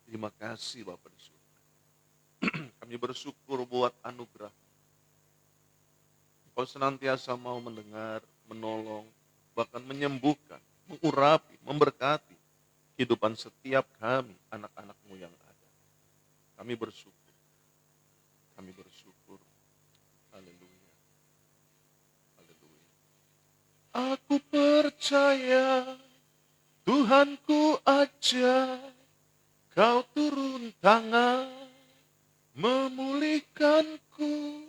Terima kasih Bapak di surga. Kami bersyukur buat anugerah. Kau senantiasa mau mendengar, menolong, bahkan menyembuhkan, mengurapi, memberkati kehidupan setiap kami, anak-anak-Mu yang ada. Kami bersyukur, kami bersyukur. Haleluya, haleluya. Aku percaya Tuhanku ajaib, Kau turun tangan memulihkanku.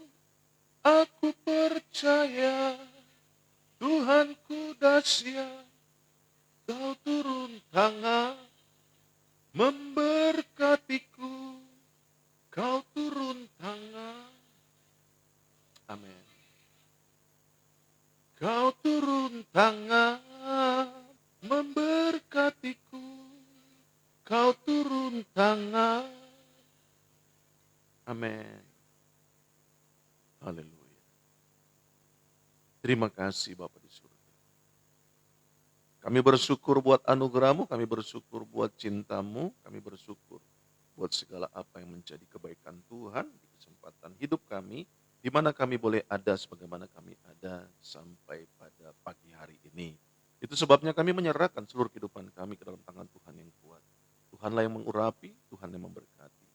Aku percaya Tuhanku dahsyat, Kau turun tangan memberkatiku. Kau turun tangan. Amin. Kau turun tangan memberkatiku. Kau turun tangan. Amin. Haleluya. Terima kasih Bapak di surga. Kami bersyukur buat anugerah-Mu, kami bersyukur buat cinta-Mu, kami bersyukur buat segala apa yang menjadi kebaikan Tuhan di kesempatan hidup kami, di mana kami boleh ada sebagaimana kami ada sampai pada pagi hari ini. Itu sebabnya kami menyerahkan seluruh kehidupan kami ke dalam tangan Tuhan yang kuat. Tuhanlah yang mengurapi, Tuhan yang memberkati.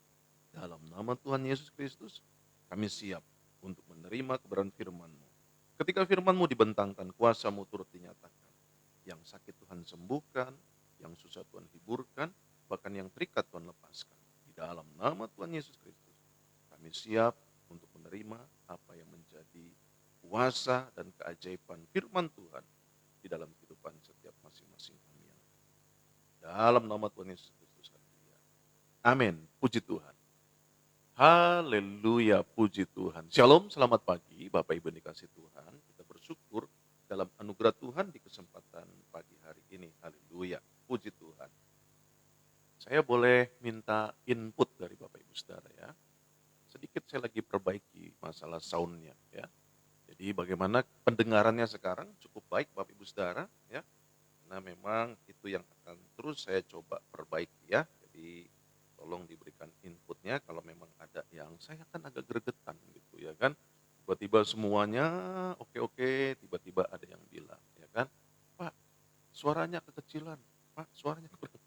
Dalam nama Tuhan Yesus Kristus, kami siap untuk menerima kebenaran firman-Mu. Ketika firman-Mu dibentangkan, kuasa-Mu turut dinyatakan. Yang sakit Tuhan sembuhkan, yang susah Tuhan hiburkan, bahkan yang terikat Tuhan lepaskan. Di dalam nama Tuhan Yesus Kristus, kami siap untuk menerima apa yang menjadi kuasa dan keajaiban firman Tuhan di dalam kehidupan setiap masing-masing kami yang ada. Dalam nama Tuhan Yesus Kristus, haleluya. Amin. Puji Tuhan. Haleluya, puji Tuhan. Shalom, selamat pagi Bapak Ibu yang dikasih Tuhan. Kita bersyukur dalam anugerah Tuhan di kesempatan pagi hari ini. Haleluya, puji Tuhan. Saya boleh minta input dari Bapak Ibu Saudara ya. Sedikit saya lagi perbaiki masalah soundnya ya. Jadi bagaimana pendengarannya sekarang cukup baik Bapak Ibu Saudara ya. Karena memang itu yang akan terus saya coba perbaiki ya. Jadi tolong diberikan inputnya kalau memang ada yang saya kan agak gregetan gitu ya kan. Tiba-tiba semuanya oke-oke, tiba-tiba ada yang bilang ya kan, Pak suaranya kekecilan, Pak suaranya kurang.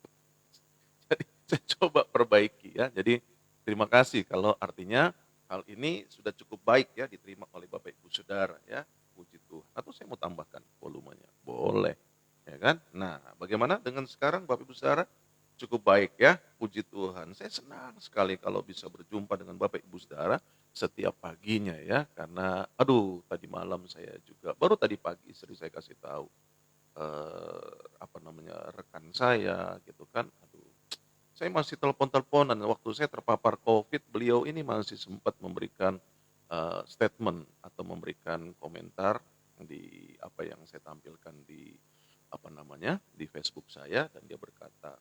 Jadi saya coba perbaiki ya. Jadi terima kasih kalau artinya hal ini sudah cukup baik ya diterima oleh Bapak Ibu Saudara ya. Puji Tuhan. Atau saya mau tambahkan volumenya? Boleh. Ya kan? Nah, bagaimana dengan sekarang Bapak Ibu Saudara? Cukup baik ya, puji Tuhan. Saya senang sekali kalau bisa berjumpa dengan Bapak Ibu Saudara setiap paginya ya. Karena aduh tadi malam saya juga, baru tadi pagi istri saya kasih tahu, apa namanya, rekan saya gitu kan. Aduh, saya masih telepon-teleponan, waktu saya terpapar COVID, beliau ini masih sempat memberikan statement atau memberikan komentar di apa yang saya tampilkan di apa namanya di Facebook saya dan dia berkata,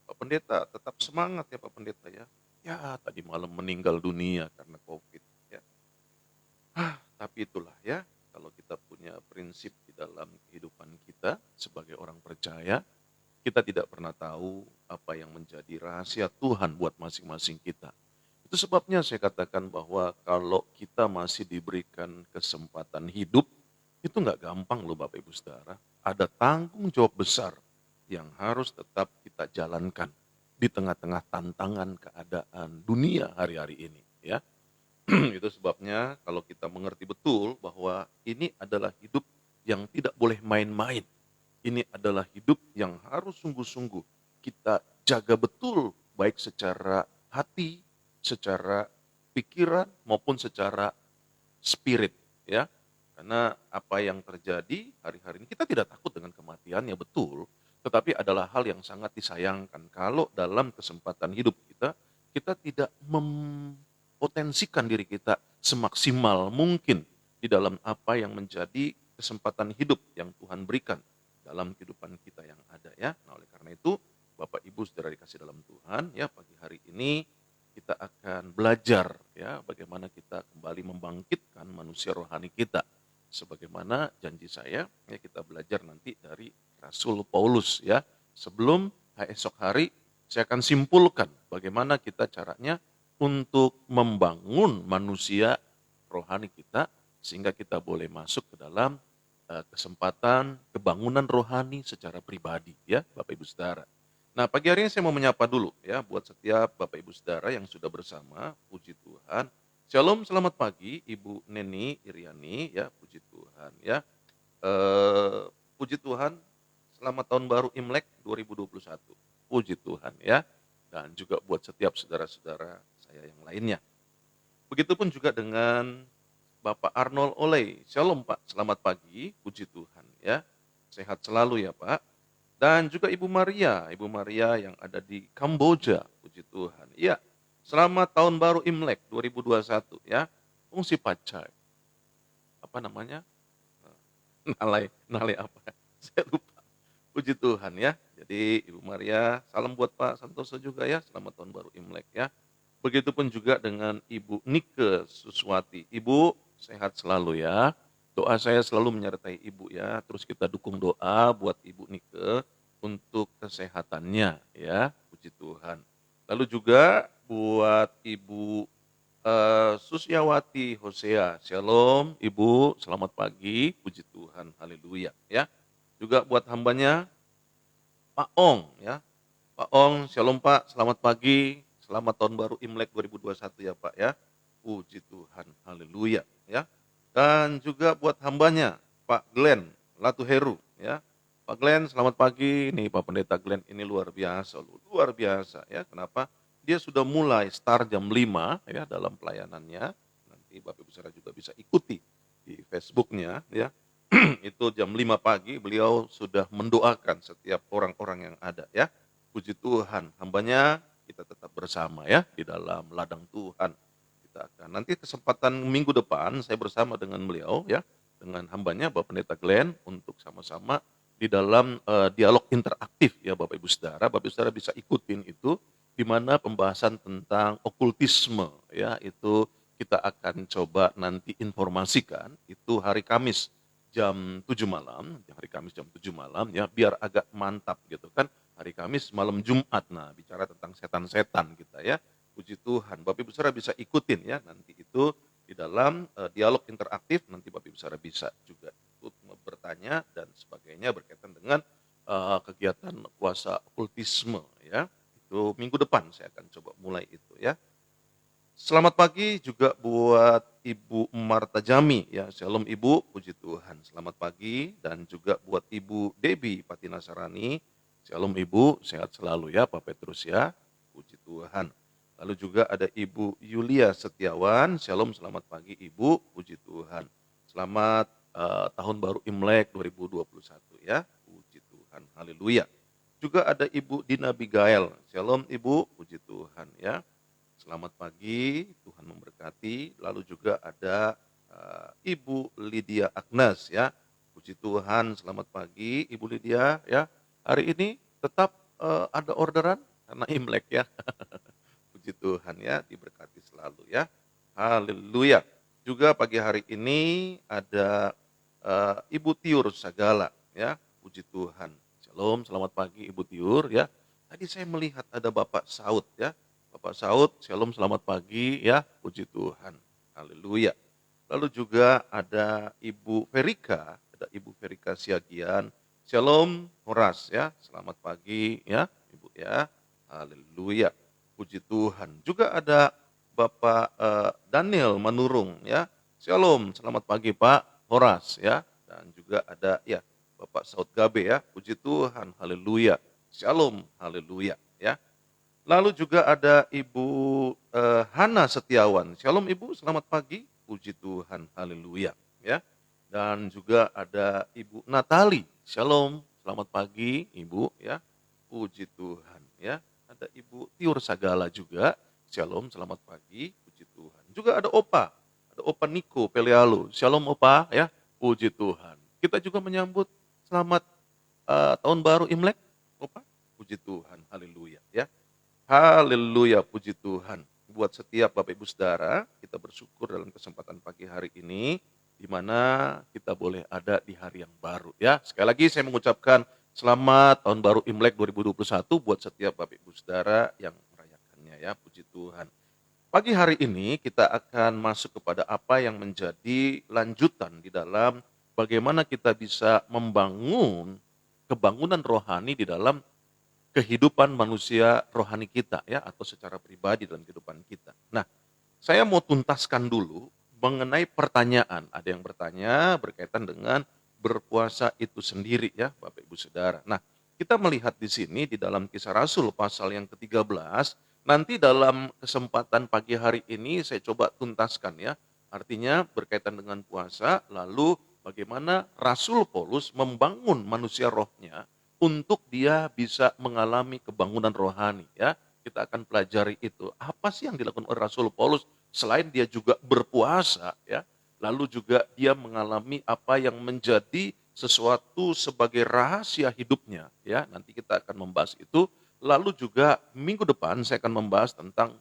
Pak Pendeta tetap semangat ya Pak Pendeta ya. Ya tadi malam meninggal dunia karena COVID ya. Tapi itulah ya, kalau kita punya prinsip di dalam kehidupan kita sebagai orang percaya, kita tidak pernah tahu apa yang menjadi rahasia Tuhan buat masing-masing kita. Itu sebabnya saya katakan bahwa kalau kita masih diberikan kesempatan hidup, itu nggak gampang loh Bapak Ibu Saudara. Ada tanggung jawab besar yang harus tetap kita jalankan di tengah-tengah tantangan keadaan dunia hari-hari ini. Ya, itu sebabnya kalau kita mengerti betul bahwa ini adalah hidup yang tidak boleh main-main. Ini adalah hidup yang harus sungguh-sungguh kita jaga betul, baik secara hati, secara pikiran maupun secara spirit ya. Karena apa yang terjadi hari-hari ini kita tidak takut dengan kematiannya betul, tetapi adalah hal yang sangat disayangkan kalau dalam kesempatan hidup kita, kita tidak mempotensikan diri kita semaksimal mungkin di dalam apa yang menjadi kesempatan hidup yang Tuhan berikan dalam kehidupan kita yang ada ya. Nah, oleh karena itu Bapak Ibu Saudara dikasih dalam Tuhan ya, pagi hari ini kita akan belajar ya bagaimana kita kembali membangkitkan manusia rohani kita. Sebagaimana janji saya ya kita belajar nanti dari Rasul Paulus ya. Sebelum esok hari saya akan simpulkan bagaimana kita caranya untuk membangun manusia rohani kita sehingga kita boleh masuk ke dalam kesempatan kebangunan rohani secara pribadi ya Bapak Ibu Saudara. Nah, pagi hari ini saya mau menyapa dulu ya buat setiap Bapak Ibu Saudara yang sudah bersama, puji Tuhan. Shalom, selamat pagi Ibu Neni Iriani ya, puji Tuhan ya. Eh, Puji Tuhan, selamat tahun baru Imlek 2021. Puji Tuhan ya. Dan juga buat setiap saudara-saudara saya yang lainnya. Begitupun juga dengan Bapak Arnold Oley. Shalom Pak, selamat pagi, puji Tuhan ya. Sehat selalu ya Pak. Dan juga Ibu Maria yang ada di Kamboja, puji Tuhan. Iya, selamat tahun baru Imlek 2021 ya. Fungsi pacai. Apa namanya? Nalai apa? Saya lupa. Puji Tuhan ya. Jadi Ibu Maria, salam buat Pak Santoso juga ya. Selamat tahun baru Imlek ya. Begitupun juga dengan Ibu Nike Suswati. Ibu sehat selalu ya. Doa saya selalu menyertai Ibu ya. Terus kita dukung doa buat Ibu Nike untuk kesehatannya ya. Puji Tuhan. Lalu juga buat Ibu Susiawati Hosea. Shalom Ibu, selamat pagi. Puji Tuhan. Haleluya ya. Juga buat hambanya Pak Ong ya. Pak Ong, shalom Pak, selamat pagi. Selamat tahun baru Imlek 2021 ya Pak ya. Puji Tuhan, haleluya ya. Dan juga buat hambanya Pak Glenn Latuheru ya. Pak Glenn, selamat pagi. Nih Pak Pendeta Glenn ini luar biasa, luar biasa ya. Kenapa? Dia sudah mulai start jam 5 ya dalam pelayanannya. Nanti Bapak Ibu Saudara juga bisa ikuti di Facebooknya ya. Itu jam 5 pagi beliau sudah mendoakan setiap orang-orang yang ada ya. Puji Tuhan, hambanya kita tetap bersama ya di dalam ladang Tuhan. Kita akan nanti kesempatan minggu depan saya bersama dengan beliau ya, dengan hambanya Bapak Pendeta Glenn untuk sama-sama di dalam dialog interaktif ya Bapak Ibu Saudara. Bapak Ibu Saudara bisa ikutin itu di mana pembahasan tentang okultisme ya, itu kita akan coba nanti informasikan itu hari Kamis jam 7 malam, hari Kamis jam 7 malam ya, biar agak mantap gitu kan. Hari Kamis malam Jumat, nah bicara tentang setan-setan kita ya. Puji Tuhan, Bapak Ibu Saudara bisa ikutin ya, nanti itu di dalam dialog interaktif, nanti Bapak Ibu Saudara bisa juga ikut bertanya dan sebagainya berkaitan dengan kegiatan kuasa okultisme ya. Itu minggu depan saya akan coba mulai itu ya. Selamat pagi juga buat Ibu Marta Jami ya. Shalom Ibu, puji Tuhan. Selamat pagi dan juga buat Ibu Debbie Patinasarani. Shalom Ibu, sehat selalu ya Pak Petrus ya. Puji Tuhan. Lalu juga ada Ibu Yulia Setiawan. Shalom, selamat pagi Ibu, puji Tuhan. Selamat tahun baru Imlek 2021 ya. Puji Tuhan. Haleluya. Juga ada Ibu Dina Abigail. Shalom Ibu, puji Tuhan ya. Selamat pagi, Tuhan memberkati. Lalu juga ada Ibu Lydia Agnes ya. Puji Tuhan, selamat pagi Ibu Lydia ya. Hari ini tetap ada orderan karena Imlek ya. Puji Tuhan ya, diberkati selalu ya. Haleluya. Juga pagi hari ini ada Ibu Tiur Sagala ya. Puji Tuhan. Shalom, selamat pagi Ibu Tiur ya. Tadi saya melihat ada Bapak Saud ya. Bapak Saud, shalom selamat pagi ya, puji Tuhan, haleluya. Lalu juga ada Ibu Verika, ada Ibu Verika Siagian, shalom Horas ya, selamat pagi ya Ibu ya, haleluya, puji Tuhan. Juga ada Bapak Daniel Manurung ya, shalom, selamat pagi Pak Horas ya, dan juga ada ya Bapak Saud Gabe ya, puji Tuhan, haleluya, shalom, haleluya ya. Lalu juga ada Ibu Hana Setiawan. Shalom Ibu, selamat pagi. Puji Tuhan, haleluya. Ya. Dan juga ada Ibu Natali. Shalom, selamat pagi Ibu. Ya. Puji Tuhan. Ya. Ada Ibu Tiur Sagala juga. Shalom, selamat pagi. Puji Tuhan. Juga ada Opa. Ada Opa Niko Pelealu. Shalom Opa. Ya. Puji Tuhan. Kita juga menyambut selamat tahun baru Imlek. Opa. Puji Tuhan, haleluya. Ya. Haleluya, puji Tuhan. Buat setiap Bapak Ibu Saudara, kita bersyukur dalam kesempatan pagi hari ini, di mana kita boleh ada di hari yang baru ya. Sekali lagi saya mengucapkan selamat tahun baru Imlek 2021 buat setiap Bapak Ibu Saudara yang merayakannya. rohnya ya, puji Tuhan. Pagi hari ini kita akan masuk kepada apa yang menjadi lanjutan di dalam bagaimana kita bisa membangun kebangunan rohani di dalam kehidupan manusia rohani kita ya, atau secara pribadi dalam kehidupan kita. Nah, saya mau tuntaskan dulu mengenai pertanyaan. Ada yang bertanya berkaitan dengan berpuasa itu sendiri ya, Bapak Ibu Saudara. Nah, kita melihat di sini di dalam Kisah Rasul pasal yang ke-13, nanti dalam kesempatan pagi hari ini saya coba tuntaskan ya. Artinya berkaitan dengan puasa, lalu bagaimana Rasul Paulus membangun manusia rohnya untuk dia bisa mengalami kebangunan rohani ya. Kita akan pelajari itu. Apa sih yang dilakukan oleh Rasul Paulus selain dia juga berpuasa ya, lalu juga dia mengalami apa yang menjadi sesuatu sebagai rahasia hidupnya ya. Nanti kita akan membahas itu. Lalu juga minggu depan saya akan membahas tentang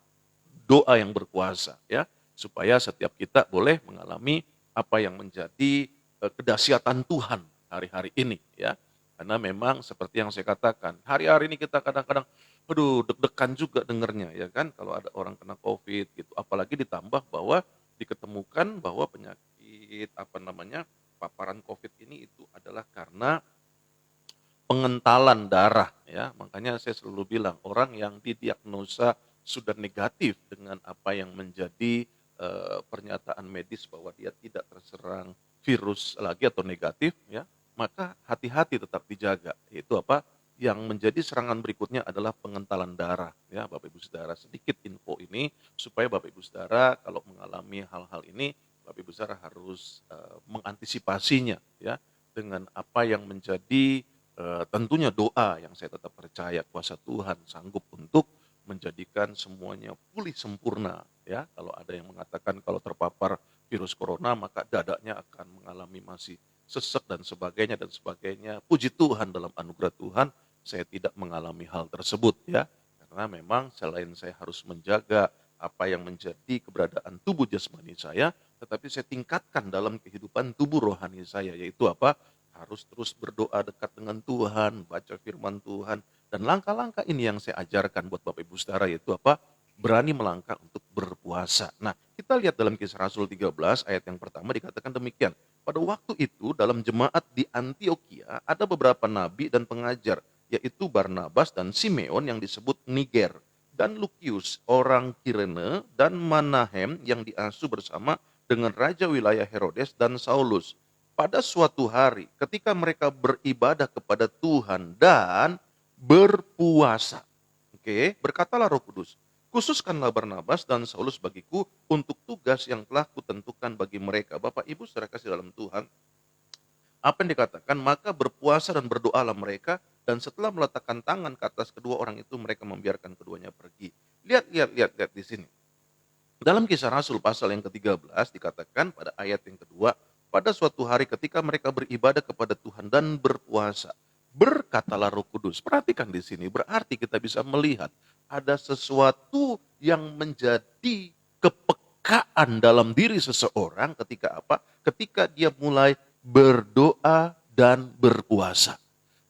doa yang berkuasa ya, supaya setiap kita boleh mengalami apa yang menjadi kedahsyatan Tuhan hari-hari ini ya. Karena memang seperti yang saya katakan, hari-hari ini kita kadang-kadang aduh deg-degan juga dengernya ya kan, kalau ada orang kena COVID gitu. Apalagi ditambah bahwa diketemukan bahwa penyakit paparan COVID ini itu adalah karena pengentalan darah ya. Makanya saya selalu bilang orang yang didiagnosa sudah negatif dengan apa yang menjadi pernyataan medis bahwa dia tidak terserang virus lagi atau negatif ya, maka hati-hati tetap dijaga. Yaitu apa? Yang menjadi serangan berikutnya adalah pengentalan darah ya, Bapak Ibu Saudara. Sedikit info ini supaya Bapak Ibu Saudara kalau mengalami hal-hal ini, Bapak Ibu Saudara harus mengantisipasinya ya, dengan apa yang menjadi tentunya doa yang saya tetap percaya kuasa Tuhan sanggup untuk menjadikan semuanya pulih sempurna ya. Kalau ada yang mengatakan kalau terpapar virus corona maka dadanya akan mengalami masih sesek dan sebagainya. Puji Tuhan, dalam anugerah Tuhan saya tidak mengalami hal tersebut ya. Karena memang selain saya harus menjaga apa yang menjadi keberadaan tubuh jasmani saya, tetapi saya tingkatkan dalam kehidupan tubuh rohani saya, yaitu apa? Harus terus berdoa dekat dengan Tuhan, baca firman Tuhan, dan langkah-langkah ini yang saya ajarkan buat Bapak Ibu Saudara, yaitu apa? Berani melangkah untuk berpuasa. Nah, kita lihat dalam Kisah Rasul 13 ayat yang pertama dikatakan demikian. Pada waktu itu dalam jemaat di Antioquia ada beberapa nabi dan pengajar, yaitu Barnabas dan Simeon yang disebut Niger, dan Lukius orang Kirene, dan Manahem yang diasuh bersama dengan raja wilayah Herodes dan Saulus. Pada suatu hari ketika mereka beribadah kepada Tuhan dan berpuasa. Oke, berkatalah Roh Kudus, khususkanlah Barnabas dan Saulus bagiku untuk tugas yang telah kutentukan bagi mereka. Bapak Ibu saudara kasih dalam Tuhan, apa yang dikatakan, maka berpuasa dan berdoalah mereka, dan setelah meletakkan tangan ke atas kedua orang itu mereka membiarkan keduanya pergi. Lihat di sini. Dalam Kisah Rasul pasal yang ke-13 dikatakan pada ayat yang kedua, pada suatu hari ketika mereka beribadah kepada Tuhan dan berpuasa, berkatalah Roh Kudus. Perhatikan di sini, berarti kita bisa melihat ada sesuatu yang menjadi kepekaan dalam diri seseorang ketika apa? Ketika dia mulai berdoa dan berpuasa.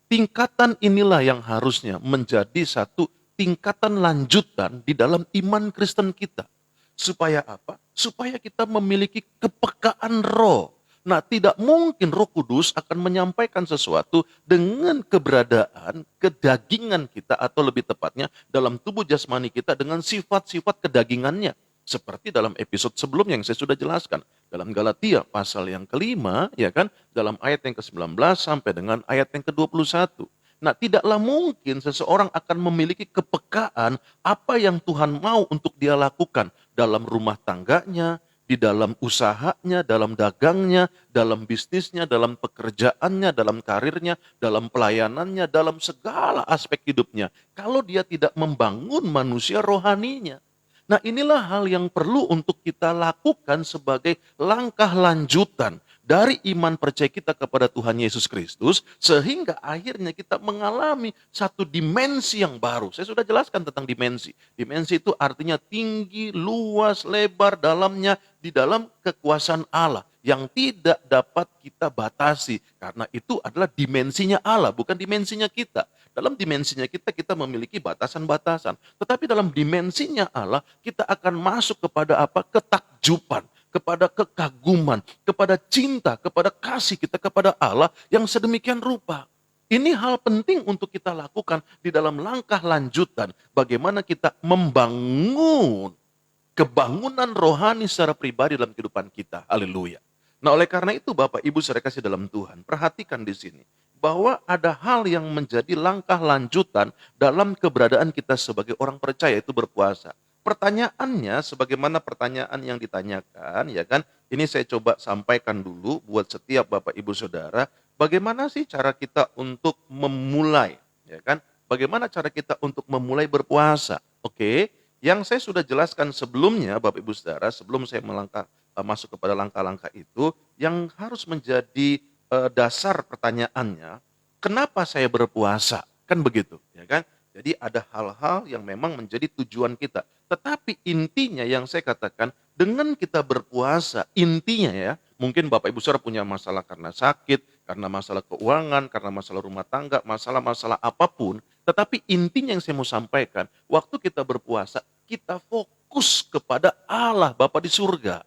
Tingkatan inilah yang harusnya menjadi satu tingkatan lanjutan di dalam iman Kristen kita. Supaya apa? Supaya kita memiliki kepekaan roh. Nah, tidak mungkin Roh Kudus akan menyampaikan sesuatu dengan keberadaan kedagingan kita, atau lebih tepatnya dalam tubuh jasmani kita dengan sifat-sifat kedagingannya. Seperti dalam episode sebelumnya yang saya sudah jelaskan. Dalam Galatia pasal yang kelima, ya kan, dalam ayat yang ke-19 sampai dengan ayat yang ke-21. Nah, tidaklah mungkin seseorang akan memiliki kepekaan apa yang Tuhan mau untuk dia lakukan dalam rumah tangganya, di dalam usahanya, dalam dagangnya, dalam bisnisnya, dalam pekerjaannya, dalam karirnya, dalam pelayanannya, dalam segala aspek hidupnya. Kalau dia tidak membangun manusia rohaninya. Nah, inilah hal yang perlu untuk kita lakukan sebagai langkah lanjutan dari iman percaya kita kepada Tuhan Yesus Kristus, sehingga akhirnya kita mengalami satu dimensi yang baru. Saya sudah jelaskan tentang dimensi. Dimensi itu artinya tinggi, luas, lebar, dalamnya, di dalam kekuasaan Allah yang tidak dapat kita batasi. Karena itu adalah dimensinya Allah, bukan dimensinya kita. Dalam dimensinya kita, kita memiliki batasan-batasan. Tetapi dalam dimensinya Allah, kita akan masuk kepada apa? Ketakjuban, kepada kekaguman, kepada cinta, kepada kasih kita kepada Allah yang sedemikian rupa. Ini hal penting untuk kita lakukan di dalam langkah lanjutan. Bagaimana kita membangun kebangunan rohani secara pribadi dalam kehidupan kita. Haleluya. Nah, oleh karena itu Bapak Ibu saudara kasih dalam Tuhan, perhatikan di sini bahwa ada hal yang menjadi langkah lanjutan dalam keberadaan kita sebagai orang percaya, itu berpuasa. Pertanyaannya sebagaimana pertanyaan yang ditanyakan, ya kan? Ini saya coba sampaikan dulu buat setiap Bapak Ibu Saudara, bagaimana sih cara kita untuk memulai, ya kan? Bagaimana cara kita untuk memulai berpuasa? Oke. Yang saya sudah jelaskan sebelumnya, Bapak Ibu Saudara, sebelum saya masuk kepada langkah-langkah itu, yang harus menjadi dasar pertanyaannya, kenapa saya berpuasa? Kan begitu, ya kan? Jadi ada hal-hal yang memang menjadi tujuan kita. Tetapi intinya yang saya katakan, dengan kita berpuasa, intinya ya, mungkin Bapak Ibu Saudara punya masalah karena sakit, karena masalah keuangan, karena masalah rumah tangga, masalah-masalah apapun. Tetapi intinya yang saya mau sampaikan, waktu kita berpuasa, kita fokus kepada Allah Bapa di surga.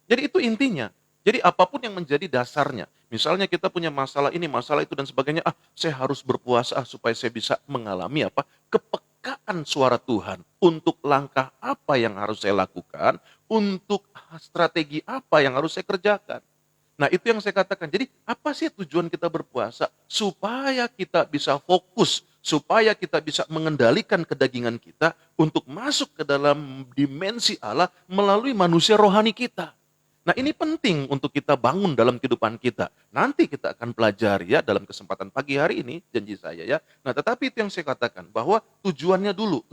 Jadi itu intinya. Jadi apapun yang menjadi dasarnya. Misalnya kita punya masalah ini, masalah itu dan sebagainya. Saya harus berpuasa supaya saya bisa mengalami apa? Kepekaan suara Tuhan. Untuk langkah apa yang harus saya lakukan. Untuk strategi apa yang harus saya kerjakan. Nah itu yang saya katakan. Jadi apa sih tujuan kita berpuasa? Supaya kita bisa fokus. Supaya kita bisa mengendalikan kedagingan kita. Untuk masuk ke dalam dimensi Allah melalui manusia rohani kita. Nah ini penting untuk kita bangun dalam kehidupan kita. Nanti kita akan pelajari ya dalam kesempatan pagi hari ini, janji saya ya. Nah tetapi itu yang saya katakan bahwa tujuannya dulu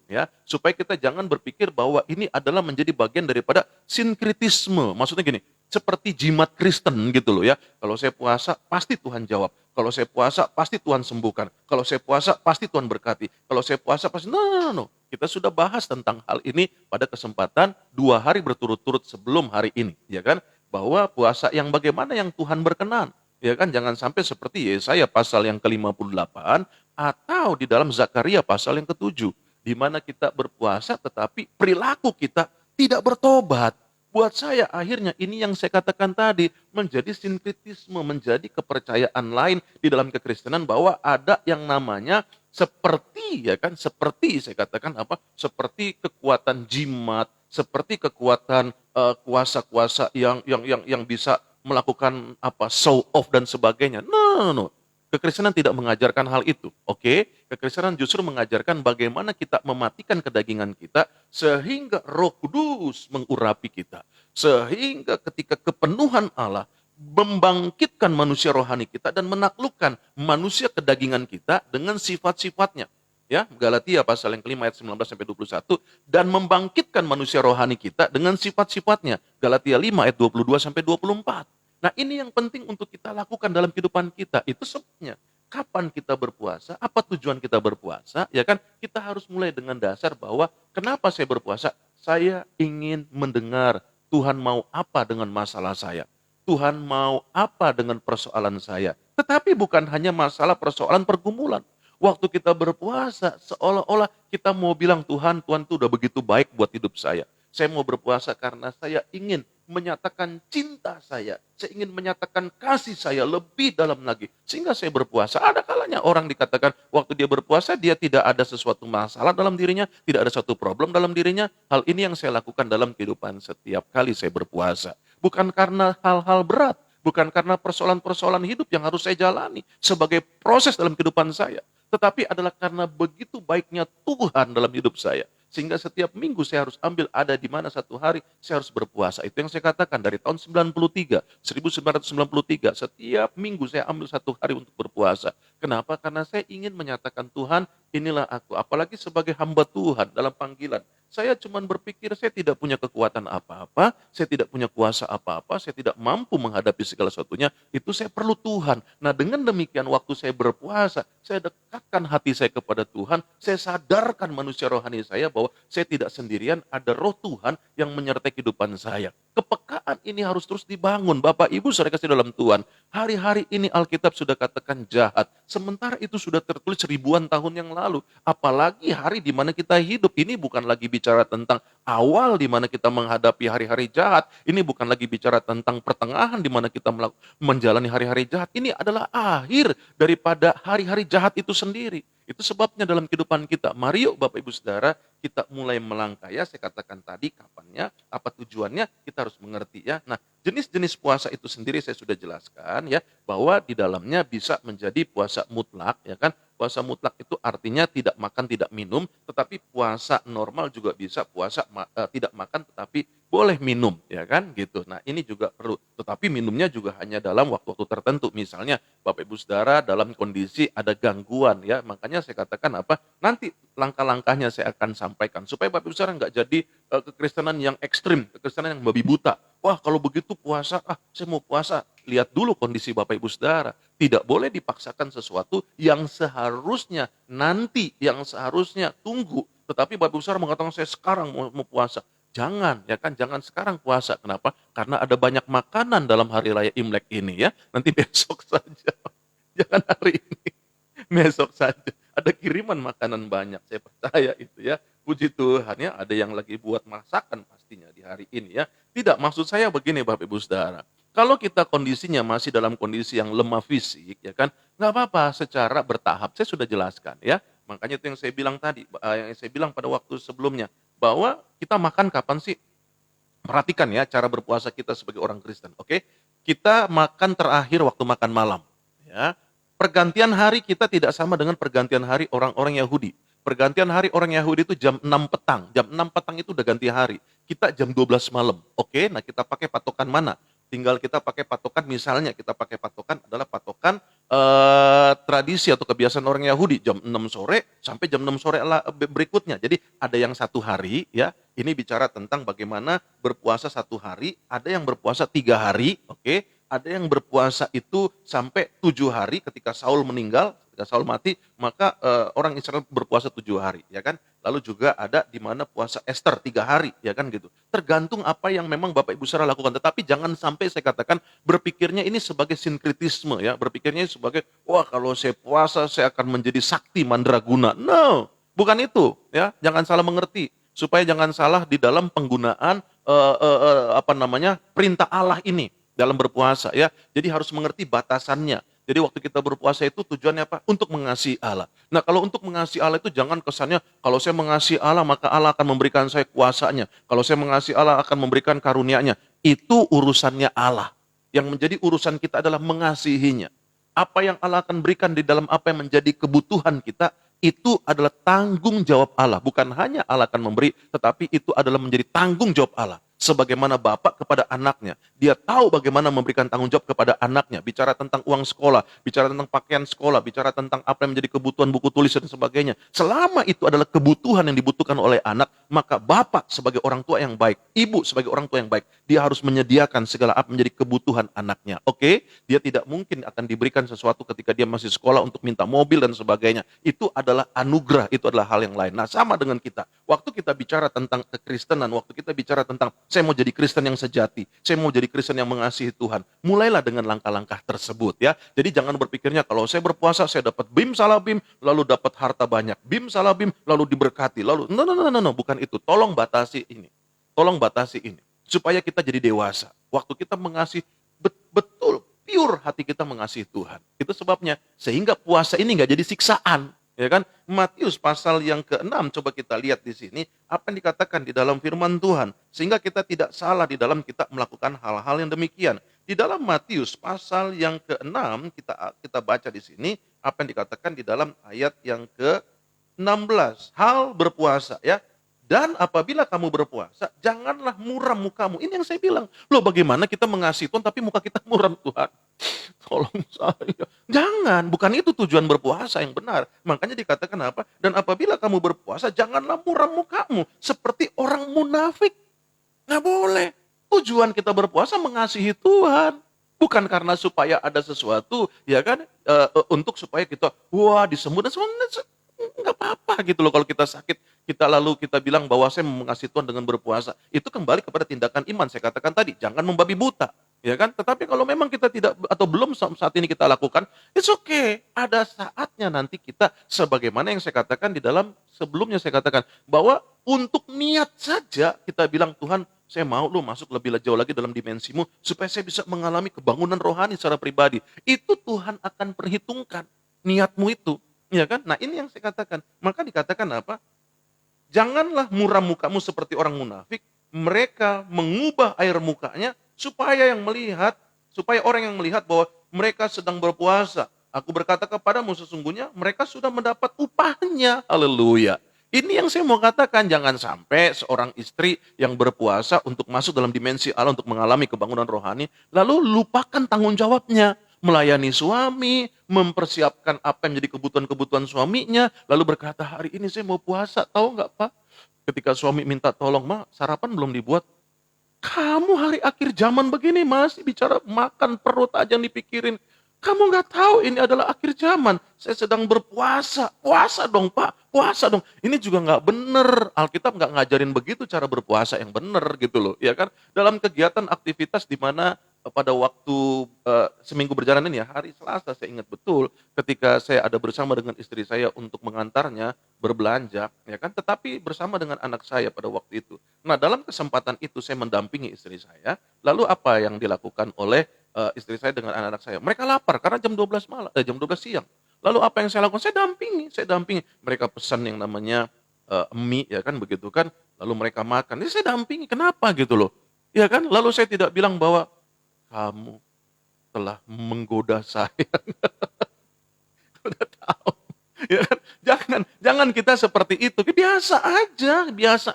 ya. Supaya kita jangan berpikir bahwa ini adalah menjadi bagian daripada sinkritisme. Maksudnya gini, seperti jimat Kristen gitu loh ya. Kalau saya puasa pasti Tuhan jawab. Kalau saya puasa pasti Tuhan sembuhkan. Kalau saya puasa pasti Tuhan berkati. Kalau saya puasa pasti no. Kita sudah bahas tentang hal ini pada kesempatan 2 hari berturut-turut sebelum hari ini, ya kan? Bahwa puasa yang bagaimana yang Tuhan berkenan, ya kan? Jangan sampai seperti Yesaya pasal yang ke-58 atau di dalam Zakaria pasal yang ke-7, di mana kita berpuasa tetapi perilaku kita tidak bertobat. Buat saya akhirnya ini yang saya katakan tadi menjadi sinkritisme, menjadi kepercayaan lain di dalam kekristenan bahwa ada yang namanya seperti ya kan, seperti saya katakan apa? Seperti kekuatan jimat, seperti kekuatan kuasa-kuasa yang bisa melakukan apa? Show off dan sebagainya. No. Kekristenan tidak mengajarkan hal itu, oke? Kekristenan justru mengajarkan bagaimana kita mematikan kedagingan kita sehingga Roh Kudus mengurapi kita. Sehingga ketika kepenuhan Allah membangkitkan manusia rohani kita dan menaklukkan manusia kedagingan kita dengan sifat-sifatnya. Ya, Galatia pasal yang kelima ayat 19 sampai 21 dan membangkitkan manusia rohani kita dengan sifat-sifatnya. Galatia 5 ayat 22 sampai 24. Nah ini yang penting untuk kita lakukan dalam kehidupan kita. Itu sebabnya. Kapan kita berpuasa? Apa tujuan kita berpuasa? Ya kan? Kita harus mulai dengan dasar bahwa kenapa saya berpuasa? Saya ingin mendengar Tuhan mau apa dengan masalah saya. Tuhan mau apa dengan persoalan saya. Tetapi bukan hanya masalah persoalan pergumulan. Waktu kita berpuasa seolah-olah kita mau bilang Tuhan tuh udah begitu baik buat hidup saya. Saya mau berpuasa karena saya ingin menyatakan cinta saya. Saya ingin menyatakan kasih saya lebih dalam lagi. Sehingga saya berpuasa. Ada kalanya orang dikatakan waktu dia berpuasa dia tidak ada sesuatu masalah dalam dirinya. Tidak ada suatu problem dalam dirinya. Hal ini yang saya lakukan dalam kehidupan setiap kali saya berpuasa. Bukan karena hal-hal berat. Bukan karena persoalan-persoalan hidup yang harus saya jalani. Sebagai proses dalam kehidupan saya. Tetapi adalah karena begitu baiknya Tuhan dalam hidup saya. Sehingga setiap minggu saya harus ambil ada di mana satu hari saya harus berpuasa. Itu yang saya katakan dari tahun 1993, setiap minggu saya ambil satu hari untuk berpuasa. Kenapa? Karena saya ingin menyatakan Tuhan, inilah aku. Apalagi sebagai hamba Tuhan dalam panggilan. Saya cuma berpikir saya tidak punya kekuatan apa-apa, saya tidak punya kuasa apa-apa, saya tidak mampu menghadapi segala sesuatunya, itu saya perlu Tuhan. Nah dengan demikian waktu saya berpuasa, saya dekatkan hati saya kepada Tuhan, saya sadarkan manusia rohani saya bahwa saya tidak sendirian, ada roh Tuhan yang menyertai kehidupan saya. Kepekaan ini harus terus dibangun. Bapak Ibu saudara kasih dalam Tuhan, hari-hari ini Alkitab sudah katakan jahat. Sementara itu sudah tertulis ribuan tahun yang lalu. Apalagi hari di mana kita hidup. Ini bukan lagi bicara tentang awal di mana kita menghadapi hari-hari jahat. Ini bukan lagi bicara tentang pertengahan di mana kita menjalani hari-hari jahat. Ini adalah akhir daripada hari-hari jahat itu sendiri. Itu sebabnya dalam kehidupan kita, mari yuk Bapak Ibu Saudara, kita mulai melangkah ya, saya katakan tadi kapannya, apa tujuannya, kita harus mengerti ya. Nah, jenis-jenis puasa itu sendiri saya sudah jelaskan ya, bahwa di dalamnya bisa menjadi puasa mutlak ya kan. Puasa mutlak itu artinya tidak makan, tidak minum, tetapi puasa normal juga bisa puasa tidak makan tetapi boleh minum ya kan gitu. Nah, ini juga perlu. Tetapi minumnya juga hanya dalam waktu-waktu tertentu. Misalnya Bapak Ibu Saudara dalam kondisi ada gangguan ya, makanya saya katakan apa? Nanti langkah-langkahnya saya akan sampaikan supaya Bapak Ibu Saudara nggak jadi kekristenan yang ekstrim, kekristenan yang babi buta. Wah, kalau begitu puasa, saya mau puasa. Lihat dulu kondisi Bapak Ibu Saudara. Tidak boleh dipaksakan sesuatu yang seharusnya nanti, yang seharusnya tunggu. Tetapi Bapak Ibu Saudara mengatakan saya sekarang mau puasa. Jangan, ya kan, jangan sekarang puasa. Kenapa? Karena ada banyak makanan dalam hari raya Imlek ini ya. Nanti besok saja. Jangan hari ini. Besok saja. Ada kiriman makanan banyak, saya percaya itu ya. Puji Tuhan ya, ada yang lagi buat masakan pastinya di hari ini ya. Tidak, maksud saya begini Bapak Ibu Saudara. Kalau kita kondisinya masih dalam kondisi yang lemah fisik ya kan, nggak apa-apa secara bertahap. Saya sudah jelaskan ya. Makanya itu yang saya bilang tadi, yang saya bilang pada waktu sebelumnya, bahwa kita makan kapan sih? Perhatikan ya cara berpuasa kita sebagai orang Kristen, oke? Kita makan terakhir waktu makan malam, ya. Pergantian hari kita tidak sama dengan pergantian hari orang-orang Yahudi. Pergantian hari orang Yahudi itu jam 6 petang. Jam 6 petang itu udah ganti hari. Kita jam 12 malam. Oke, nah kita pakai patokan mana? Tinggal kita pakai patokan, misalnya kita pakai patokan adalah patokan tradisi atau kebiasaan orang Yahudi. Jam 6 sore sampai jam 6 sore berikutnya. Jadi ada yang satu hari ya, ini bicara tentang bagaimana berpuasa satu hari, ada yang berpuasa 3 hari, oke? Ada yang berpuasa itu sampai 7 hari ketika Saul meninggal, ketika Saul mati, maka orang Israel berpuasa 7 hari, ya kan? Lalu juga ada di mana puasa Esther 3 hari, ya kan gitu. Tergantung apa yang memang Bapak Ibu Saudara lakukan. Tetapi jangan sampai saya katakan berpikirnya ini sebagai sinkritisme ya, berpikirnya sebagai wah kalau saya puasa saya akan menjadi sakti mandraguna. No, bukan itu ya. Jangan salah mengerti. Supaya jangan salah di dalam penggunaan perintah Allah ini dalam berpuasa ya. Jadi harus mengerti batasannya. Jadi waktu kita berpuasa itu tujuannya apa? Untuk mengasihi Allah. Nah kalau untuk mengasihi Allah itu jangan kesannya kalau saya mengasihi Allah maka Allah akan memberikan saya kuasanya. Kalau saya mengasihi Allah akan memberikan karunia-Nya. Itu urusannya Allah. Yang menjadi urusan kita adalah mengasihinya. Apa yang Allah akan berikan di dalam apa yang menjadi kebutuhan kita, itu adalah tanggung jawab Allah. Bukan hanya Allah akan memberi, tetapi itu adalah menjadi tanggung jawab Allah. Sebagaimana bapak kepada anaknya. Dia tahu bagaimana memberikan tanggung jawab kepada anaknya. Bicara tentang uang sekolah, bicara tentang pakaian sekolah, bicara tentang apa yang menjadi kebutuhan buku tulis dan sebagainya. Selama itu adalah kebutuhan yang dibutuhkan oleh anak, maka bapak sebagai orang tua yang baik, ibu sebagai orang tua yang baik, dia harus menyediakan segala apa menjadi kebutuhan anaknya. Oke? Dia tidak mungkin akan diberikan sesuatu ketika dia masih sekolah untuk minta mobil dan sebagainya. Itu adalah anugerah, itu adalah hal yang lain. Nah, sama dengan kita. Waktu kita bicara tentang kekristenan, waktu kita bicara tentang saya mau jadi Kristen yang sejati, saya mau jadi Kristen yang mengasihi Tuhan. Mulailah dengan langkah-langkah tersebut ya. Jadi jangan berpikirnya kalau saya berpuasa saya dapat bim salah bim, lalu dapat harta banyak. Bim salah bim, lalu diberkati. Lalu no, bukan itu. Tolong batasi ini. Tolong batasi ini. Supaya kita jadi dewasa. Waktu kita mengasihi betul pure hati kita mengasihi Tuhan. Itu sebabnya sehingga puasa ini nggak jadi siksaan. Ya kan? Matius pasal yang ke-6 coba kita lihat di sini apa yang dikatakan di dalam firman Tuhan sehingga kita tidak salah di dalam kita melakukan hal-hal yang demikian. Di dalam Matius pasal yang ke-6 kita baca di sini apa yang dikatakan di dalam ayat yang ke-16. Hal berpuasa ya. Dan apabila kamu berpuasa, janganlah muram mukamu. Ini yang saya bilang. Loh bagaimana kita mengasihi Tuhan tapi muka kita muram Tuhan. Tolong saya. Jangan, bukan itu tujuan berpuasa yang benar. Makanya dikatakan apa? Dan apabila kamu berpuasa, janganlah muram mukamu. Seperti orang munafik. Nggak boleh. Tujuan kita berpuasa mengasihi Tuhan. Bukan karena supaya ada sesuatu, ya kan, untuk supaya kita, wah disembuh dan semuanya. Nggak apa-apa gitu loh kalau kita sakit. kita bilang bahwa saya mengasihi Tuhan dengan berpuasa. Itu kembali kepada tindakan iman. Saya katakan tadi, jangan membabi buta. Ya kan? Tetapi kalau memang kita tidak atau belum saat ini kita lakukan, it's okay. Ada saatnya nanti kita sebagaimana yang saya katakan di dalam sebelumnya saya katakan bahwa untuk niat saja kita bilang Tuhan, saya mau lu masuk lebih jauh lagi dalam dimensimu supaya saya bisa mengalami kebangunan rohani secara pribadi. Itu Tuhan akan perhitungkan niatmu itu, ya kan? Nah, ini yang saya katakan. Maka dikatakan apa? Janganlah muram mukamu seperti orang munafik. Mereka mengubah air mukanya supaya orang yang melihat bahwa mereka sedang berpuasa. Aku berkata kepadamu sesungguhnya mereka sudah mendapat upahnya. Haleluya. Ini yang saya mau katakan, jangan sampai seorang istri yang berpuasa untuk masuk dalam dimensi Allah untuk mengalami kebangunan rohani, lalu lupakan tanggung jawabnya. Melayani suami, mempersiapkan apa yang menjadi kebutuhan-kebutuhan suaminya, lalu berkata, hari ini saya mau puasa, tahu nggak Pak? Ketika suami minta tolong, Ma, sarapan belum dibuat. Kamu hari akhir zaman begini masih bicara makan perut aja yang dipikirin. Kamu nggak tahu ini adalah akhir zaman. Saya sedang berpuasa. Puasa dong Pak, puasa dong. Ini juga nggak bener. Alkitab nggak ngajarin begitu cara berpuasa yang bener gitu loh. Ya kan? Dalam kegiatan aktivitas di mana pada waktu seminggu berjalan ini ya, hari Selasa saya ingat betul ketika saya ada bersama dengan istri saya untuk mengantarnya berbelanja, ya kan? Tetapi bersama dengan anak saya pada waktu itu. Nah, dalam kesempatan itu saya mendampingi istri saya, lalu apa yang dilakukan oleh istri saya dengan anak-anak saya? Mereka lapar karena jam 12 siang. Lalu apa yang saya lakukan? Saya dampingi. Mereka pesan yang namanya mie, ya kan begitu kan? Lalu mereka makan. Ini saya dampingi. Kenapa gitu loh? Ya kan? Lalu saya tidak bilang bahwa kamu telah menggoda saya. Udah tahu. Ya kan? Jangan kita seperti itu. Biasa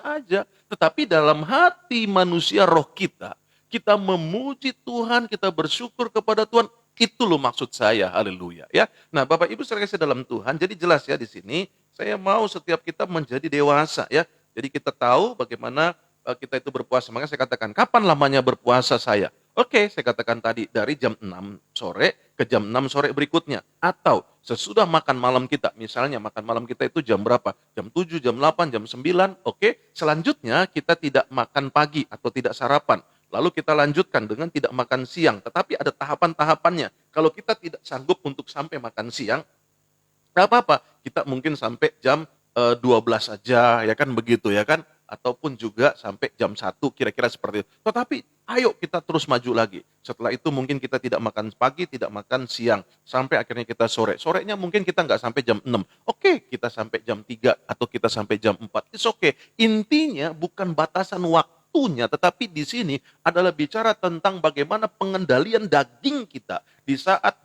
aja. Tetapi dalam hati manusia roh kita memuji Tuhan, kita bersyukur kepada Tuhan. Itu loh maksud saya, haleluya. Ya, nah Bapak Ibu saudara kasih dalam Tuhan, jadi jelas ya di sini, saya mau setiap kita menjadi dewasa ya. Jadi kita tahu bagaimana kita itu berpuasa. Makanya saya katakan, kapan lamanya berpuasa saya? Oke, saya katakan tadi dari jam 6 sore ke jam 6 sore berikutnya. Atau sesudah makan malam kita, misalnya makan malam kita itu jam berapa? Jam 7, jam 8, jam 9, oke. Selanjutnya kita tidak makan pagi atau tidak sarapan. Lalu kita lanjutkan dengan tidak makan siang. Tetapi ada tahapan-tahapannya. Kalau kita tidak sanggup untuk sampai makan siang, nggak apa-apa. Kita mungkin sampai jam 12 saja, ya kan begitu ya kan? Ataupun juga sampai jam 1 kira-kira seperti itu. Tetapi ayo kita terus maju lagi. Setelah itu mungkin kita tidak makan pagi, tidak makan siang. Sampai akhirnya kita sore. Sorenya mungkin kita nggak sampai jam 6. Oke, kita sampai jam 3 atau kita sampai jam 4. It's okay. Intinya bukan batasan waktunya, tetapi di sini adalah bicara tentang bagaimana pengendalian daging kita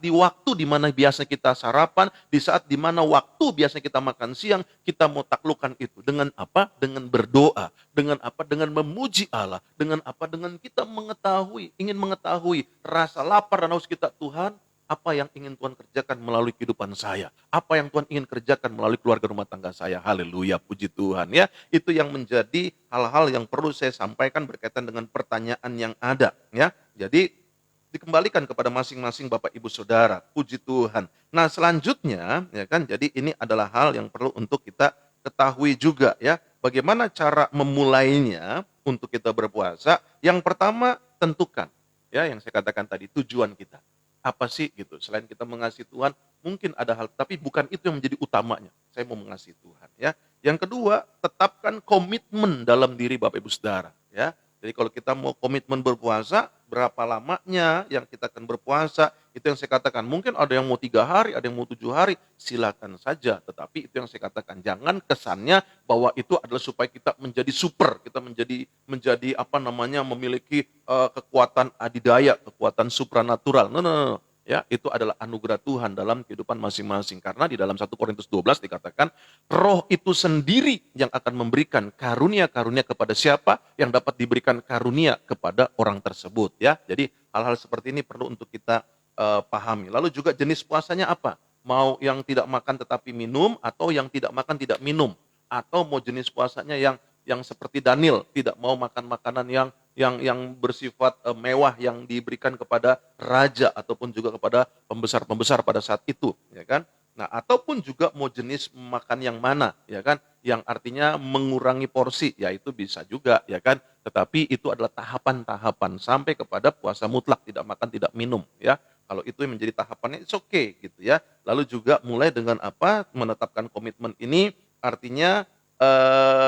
di waktu di mana biasa kita sarapan, di saat di mana waktu biasa kita makan siang, kita mau taklukkan itu dengan apa? Dengan berdoa, dengan apa? Dengan memuji Allah, dengan apa? Dengan kita ingin mengetahui rasa lapar dan haus kita, Tuhan, apa yang ingin Tuhan kerjakan melalui kehidupan saya? Apa yang Tuhan ingin kerjakan melalui keluarga rumah tangga saya? Haleluya, puji Tuhan ya. Itu yang menjadi hal-hal yang perlu saya sampaikan berkaitan dengan pertanyaan yang ada ya. Jadi dikembalikan kepada masing-masing Bapak Ibu Saudara. Puji Tuhan. Nah, selanjutnya ya kan, jadi ini adalah hal yang perlu untuk kita ketahui juga ya. Bagaimana cara memulainya untuk kita berpuasa? Yang pertama, tentukan ya yang saya katakan tadi, tujuan kita. Apa sih gitu? Selain kita mengasihi Tuhan, mungkin ada hal, tapi bukan itu yang menjadi utamanya. Saya mau mengasihi Tuhan ya. Yang kedua, tetapkan komitmen dalam diri Bapak Ibu Saudara ya. Jadi kalau kita mau komitmen berpuasa, berapa lamanya yang kita akan berpuasa, itu yang saya katakan. Mungkin ada yang mau 3 hari, ada yang mau 7 hari, silakan saja. Tetapi itu yang saya katakan, jangan kesannya bahwa itu adalah supaya kita menjadi super, kita menjadi apa namanya, memiliki kekuatan adidaya, kekuatan supranatural. No. Ya, itu adalah anugerah Tuhan dalam kehidupan masing-masing. Karena di dalam 1 Korintus 12 dikatakan, roh itu sendiri yang akan memberikan karunia-karunia kepada siapa yang dapat diberikan karunia kepada orang tersebut. Ya, jadi hal-hal seperti ini perlu untuk kita pahami. Lalu juga jenis puasanya apa? Mau yang tidak makan tetapi minum, atau yang tidak makan tidak minum, atau mau jenis puasanya yang seperti Daniel, tidak mau makan makanan yang bersifat mewah yang diberikan kepada raja ataupun juga kepada pembesar-pembesar pada saat itu, ya kan? Nah, ataupun juga mau jenis makan yang mana, ya kan? Yang artinya mengurangi porsi, ya itu bisa juga, ya kan? Tetapi itu adalah tahapan-tahapan sampai kepada puasa mutlak, tidak makan, tidak minum, ya. Kalau itu yang menjadi tahapannya, it's okay gitu ya. Lalu juga mulai dengan apa? Menetapkan komitmen ini artinya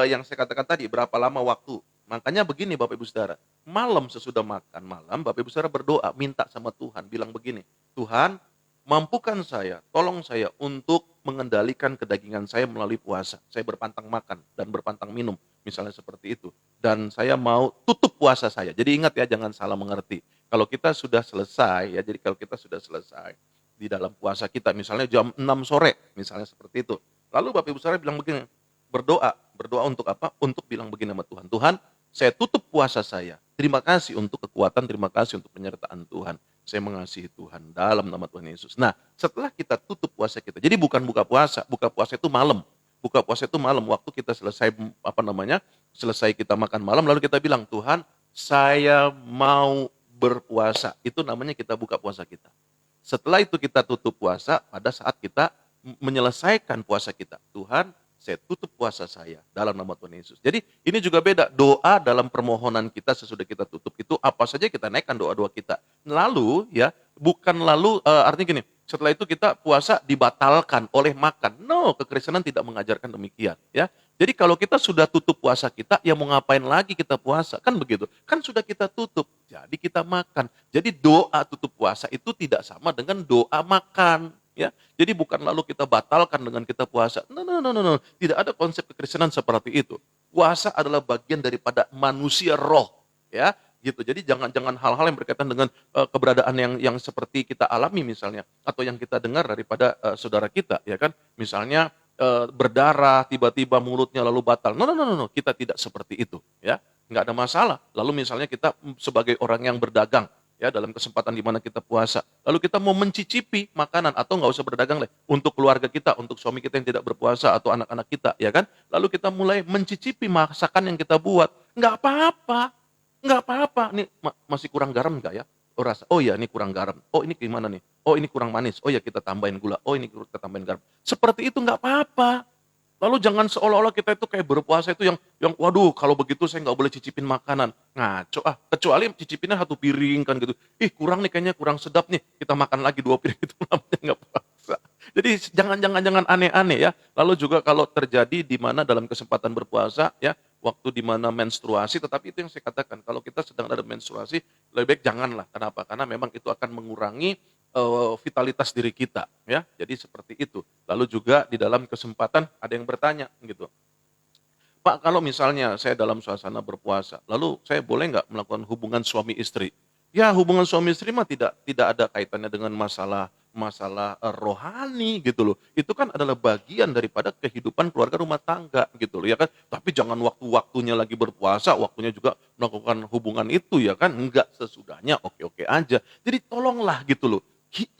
yang saya katakan tadi, berapa lama waktu. Makanya begini Bapak Ibu Saudara, malam sesudah makan malam Bapak Ibu Saudara berdoa, minta sama Tuhan, bilang begini, "Tuhan, mampukan saya, tolong saya untuk mengendalikan kedagingan saya melalui puasa. Saya berpantang makan dan berpantang minum, misalnya seperti itu. Dan saya mau tutup puasa saya." Jadi ingat ya, jangan salah mengerti. Kalau kita sudah selesai ya, jadi kalau kita sudah selesai di dalam puasa kita, misalnya jam 6 sore, misalnya seperti itu. Lalu Bapak Ibu Saudara bilang begini, berdoa, berdoa untuk apa? Untuk bilang begini sama Tuhan, "Tuhan, saya tutup puasa saya. Terima kasih untuk kekuatan, terima kasih untuk penyertaan Tuhan. Saya mengasihi Tuhan dalam nama Tuhan Yesus." Nah, setelah kita tutup puasa kita, jadi bukan buka puasa itu malam. Buka puasa itu malam, waktu kita selesai, apa namanya, selesai kita makan malam, lalu kita bilang, "Tuhan, saya mau berpuasa." Itu namanya kita buka puasa kita. Setelah itu kita tutup puasa pada saat kita menyelesaikan puasa kita. "Tuhan, saya tutup puasa saya dalam nama Tuhan Yesus." Jadi ini juga beda, doa dalam permohonan kita sesudah kita tutup itu apa saja kita naikkan doa-doa kita. Lalu ya, bukan lalu artinya gini, setelah itu kita puasa dibatalkan oleh makan. No, kekristenan tidak mengajarkan demikian ya. Jadi kalau kita sudah tutup puasa kita, ya mau ngapain lagi kita puasa? Kan begitu. Kan sudah kita tutup, jadi kita makan. Jadi doa tutup puasa itu tidak sama dengan doa makan ya. Jadi bukan lalu kita batalkan dengan kita puasa. No, no, no, no, no. Tidak ada konsep kekristenan seperti itu. Puasa adalah bagian daripada manusia roh, ya, gitu. Jadi jangan hal-hal yang berkaitan dengan keberadaan yang seperti kita alami misalnya, atau yang kita dengar daripada saudara kita, ya kan. Misalnya berdarah, tiba-tiba mulutnya lalu batal. No, no, no, no, no. Kita tidak seperti itu, ya. Nggak ada masalah. Lalu misalnya kita sebagai orang yang berdagang, ya dalam kesempatan di mana kita puasa. Lalu kita mau mencicipi makanan atau nggak usah berdagang deh untuk keluarga kita, untuk suami kita yang tidak berpuasa atau anak-anak kita, ya kan? Lalu kita mulai mencicipi masakan yang kita buat. Nggak apa-apa, nggak apa-apa. Nih masih kurang garam nggak ya? Oh rasa, oh ya ini kurang garam. Oh ini gimana nih? Oh ini kurang manis. Oh ya kita tambahin gula. Oh ini kita tambahin garam. Seperti itu nggak apa-apa. Lalu jangan seolah-olah kita itu kayak berpuasa itu yang waduh kalau begitu saya nggak boleh cicipin makanan. Ngaco ah, kecuali cicipinnya satu piring kan gitu. Ih kurang nih kayaknya kurang sedap nih, kita makan lagi 2 piring itu namanya nggak puasa. Jadi jangan aneh-aneh ya. Lalu juga kalau terjadi di mana dalam kesempatan berpuasa ya, waktu di mana menstruasi, tetapi itu yang saya katakan, kalau kita sedang ada menstruasi, lebih baik janganlah. Kenapa? Karena memang itu akan mengurangi vitalitas diri kita ya. Jadi seperti itu. Lalu juga di dalam kesempatan ada yang bertanya gitu, "Pak, kalau misalnya saya dalam suasana berpuasa, lalu saya boleh nggak melakukan hubungan suami istri?" Ya hubungan suami istri mah tidak tidak ada kaitannya dengan masalah masalah rohani gitu loh. Itu kan adalah bagian daripada kehidupan keluarga rumah tangga gitu loh ya kan. Tapi jangan waktu-waktunya lagi berpuasa, waktunya juga melakukan hubungan itu ya kan. Enggak, sesudahnya oke-oke aja. Jadi tolonglah gitu loh.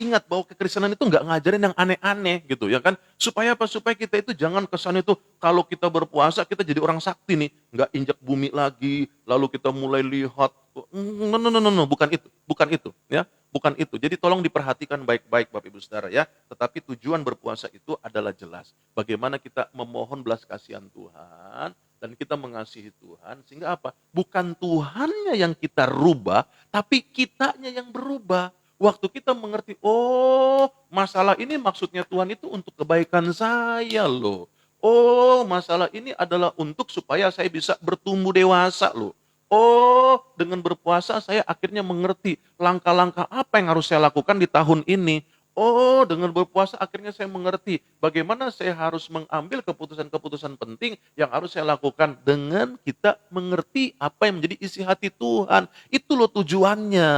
Ingat bahwa kekristenan itu nggak ngajarin yang aneh-aneh gitu ya kan. Supaya apa? Supaya kita itu jangan kesan itu kalau kita berpuasa kita jadi orang sakti nih, nggak injak bumi lagi, lalu kita mulai lihat, no, no, no, no, no, bukan itu ya, bukan itu. Jadi tolong diperhatikan baik-baik Bapak Ibu Saudara ya. Tetapi tujuan berpuasa itu adalah jelas. Bagaimana kita memohon belas kasihan Tuhan dan kita mengasihi Tuhan sehingga apa? Bukan Tuhannya yang kita rubah, tapi kitanya yang berubah. Waktu kita mengerti, oh masalah ini maksudnya Tuhan itu untuk kebaikan saya loh. Oh masalah ini adalah untuk supaya saya bisa bertumbuh dewasa loh. Oh dengan berpuasa saya akhirnya mengerti langkah-langkah apa yang harus saya lakukan di tahun ini. Oh dengan berpuasa akhirnya saya mengerti bagaimana saya harus mengambil keputusan-keputusan penting yang harus saya lakukan dengan kita mengerti apa yang menjadi isi hati Tuhan. Itu loh tujuannya.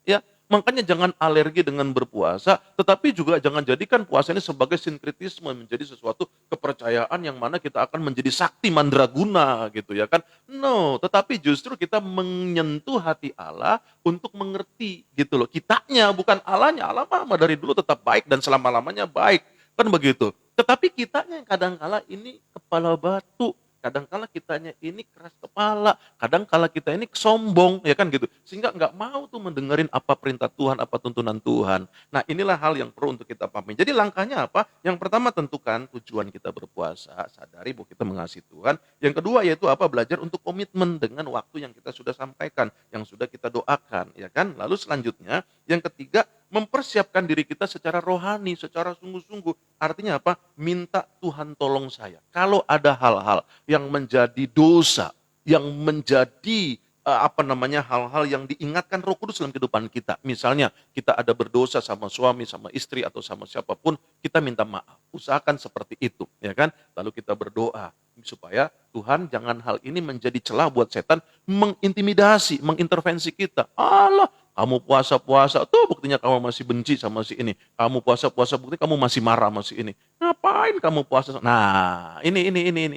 Ya, makanya jangan alergi dengan berpuasa, tetapi juga jangan jadikan puasa ini sebagai sinkretisme, menjadi sesuatu kepercayaan yang mana kita akan menjadi sakti mandraguna gitu ya kan. No, tetapi justru kita menyentuh hati Allah untuk mengerti gitu loh. Kitanya bukan Allahnya, Allah mah dari dulu tetap baik dan selama-lamanya baik. Kan begitu. Tetapi kitanya yang kadang kala ini kepala batu, Kadangkala kitanya ini keras kepala, kadangkala kita ini sombong, ya kan gitu. Sehingga nggak mau tuh mendengarin apa perintah Tuhan, apa tuntunan Tuhan. Nah, inilah hal yang perlu untuk kita pahami. Jadi langkahnya apa? Yang pertama tentukan tujuan kita berpuasa, sadari bahwa kita mengasihi Tuhan. Yang kedua yaitu apa? Belajar untuk komitmen dengan waktu yang kita sudah sampaikan, yang sudah kita doakan, ya kan? Lalu selanjutnya, yang ketiga, mempersiapkan diri kita secara rohani, secara sungguh-sungguh. Artinya apa? Minta Tuhan tolong saya. Kalau ada hal-hal yang menjadi dosa, yang menjadi hal-hal yang diingatkan Roh Kudus dalam kehidupan kita. Misalnya kita ada berdosa sama suami, sama istri atau sama siapapun, kita minta maaf. Usahakan seperti itu, ya kan? Lalu kita berdoa supaya Tuhan jangan hal ini menjadi celah buat setan mengintimidasi, mengintervensi kita. Allah, kamu puasa-puasa, tuh buktinya kamu masih benci sama si ini. Kamu puasa-puasa, buktinya kamu masih marah sama si ini. Ngapain kamu puasa? Nah, ini,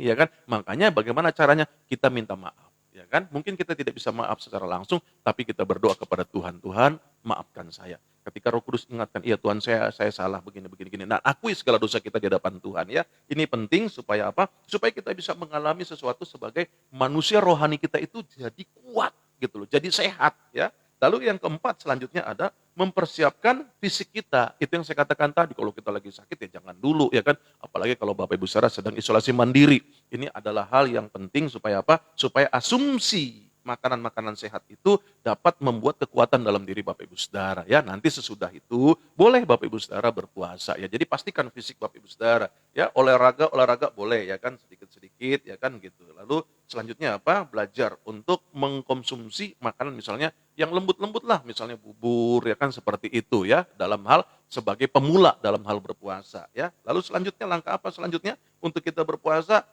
ya kan? Makanya bagaimana caranya? Kita minta maaf, ya kan? Mungkin kita tidak bisa maaf secara langsung, tapi kita berdoa kepada Tuhan. Tuhan, maafkan saya. Ketika Roh Kudus ingatkan, iya Tuhan saya salah begini, begini, begini. Nah, akui segala dosa kita di hadapan Tuhan ya. Ini penting supaya apa? Supaya kita bisa mengalami sesuatu sebagai manusia rohani kita itu jadi kuat gitu loh, jadi sehat ya. Lalu yang keempat selanjutnya ada mempersiapkan fisik kita. Itu yang saya katakan tadi, kalau kita lagi sakit ya jangan dulu ya kan. Apalagi kalau Bapak Ibu Saudara sedang isolasi mandiri. Ini adalah hal yang penting supaya apa? Supaya asumsi makanan-makanan sehat itu dapat membuat kekuatan dalam diri Bapak Ibu Saudara ya. Nanti sesudah itu boleh Bapak Ibu Saudara berpuasa ya. Jadi pastikan fisik Bapak Ibu Saudara ya, olahraga boleh ya kan, sedikit-sedikit ya kan gitu. Lalu selanjutnya apa? Belajar untuk mengkonsumsi makanan misalnya yang lembut-lembut lah, misalnya bubur ya kan, seperti itu ya, dalam hal sebagai pemula dalam hal berpuasa ya. Lalu selanjutnya langkah apa selanjutnya untuk kita berpuasa?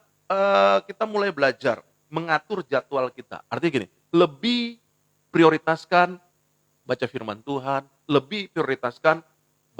Kita mulai belajar mengatur jadwal kita. Artinya gini, lebih prioritaskan baca firman Tuhan, lebih prioritaskan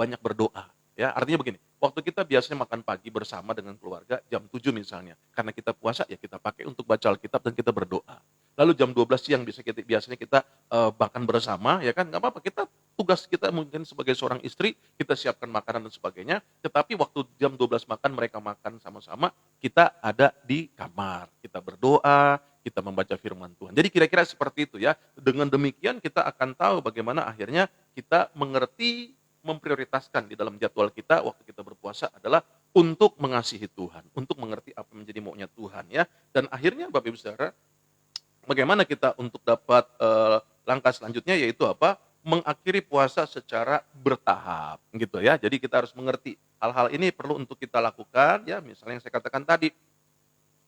banyak berdoa. Ya, artinya begini, waktu kita biasanya makan pagi bersama dengan keluarga jam 7 misalnya. Karena kita puasa ya kita pakai untuk baca Alkitab dan kita berdoa. Lalu jam 12 siang biasanya kita makan bersama, ya kan? Nggak apa-apa, kita tugas kita mungkin sebagai seorang istri, kita siapkan makanan dan sebagainya. Tetapi waktu jam 12 makan, mereka makan sama-sama, kita ada di kamar. Kita berdoa, kita membaca firman Tuhan. Jadi kira-kira seperti itu ya. Dengan demikian kita akan tahu bagaimana akhirnya kita mengerti, memprioritaskan di dalam jadwal kita waktu kita berpuasa adalah untuk mengasihi Tuhan, untuk mengerti apa menjadi maunya Tuhan ya. Dan akhirnya Bapak Ibu Saudara, bagaimana kita untuk dapat langkah selanjutnya yaitu apa? Mengakhiri puasa secara bertahap gitu ya. Jadi kita harus mengerti hal-hal ini perlu untuk kita lakukan ya. Misalnya yang saya katakan tadi,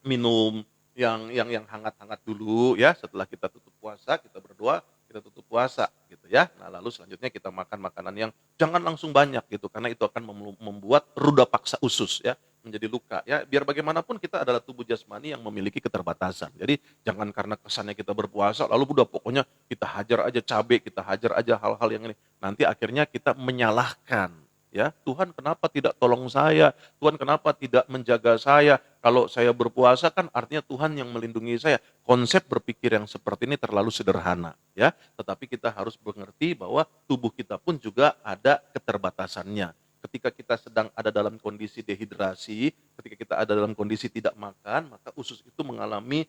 minum yang hangat-hangat dulu ya, setelah kita tutup puasa, kita berdoa, kita tutup puasa gitu ya. Nah, lalu selanjutnya kita makan makanan yang jangan langsung banyak gitu, karena itu akan membuat ruda paksa usus ya, menjadi luka ya. Biar bagaimanapun kita adalah tubuh jasmani yang memiliki keterbatasan. Jadi jangan karena kesannya kita berpuasa lalu udah pokoknya kita hajar aja cabai, kita hajar aja hal-hal yang ini. Nanti akhirnya kita menyalahkan ya, Tuhan kenapa tidak tolong saya? Tuhan kenapa tidak menjaga saya? Kalau saya berpuasa kan artinya Tuhan yang melindungi saya. Konsep berpikir yang seperti ini terlalu sederhana ya. Tetapi kita harus mengerti bahwa tubuh kita pun juga ada keterbatasannya. Ketika kita sedang ada dalam kondisi dehidrasi, ketika kita ada dalam kondisi tidak makan, maka usus itu mengalami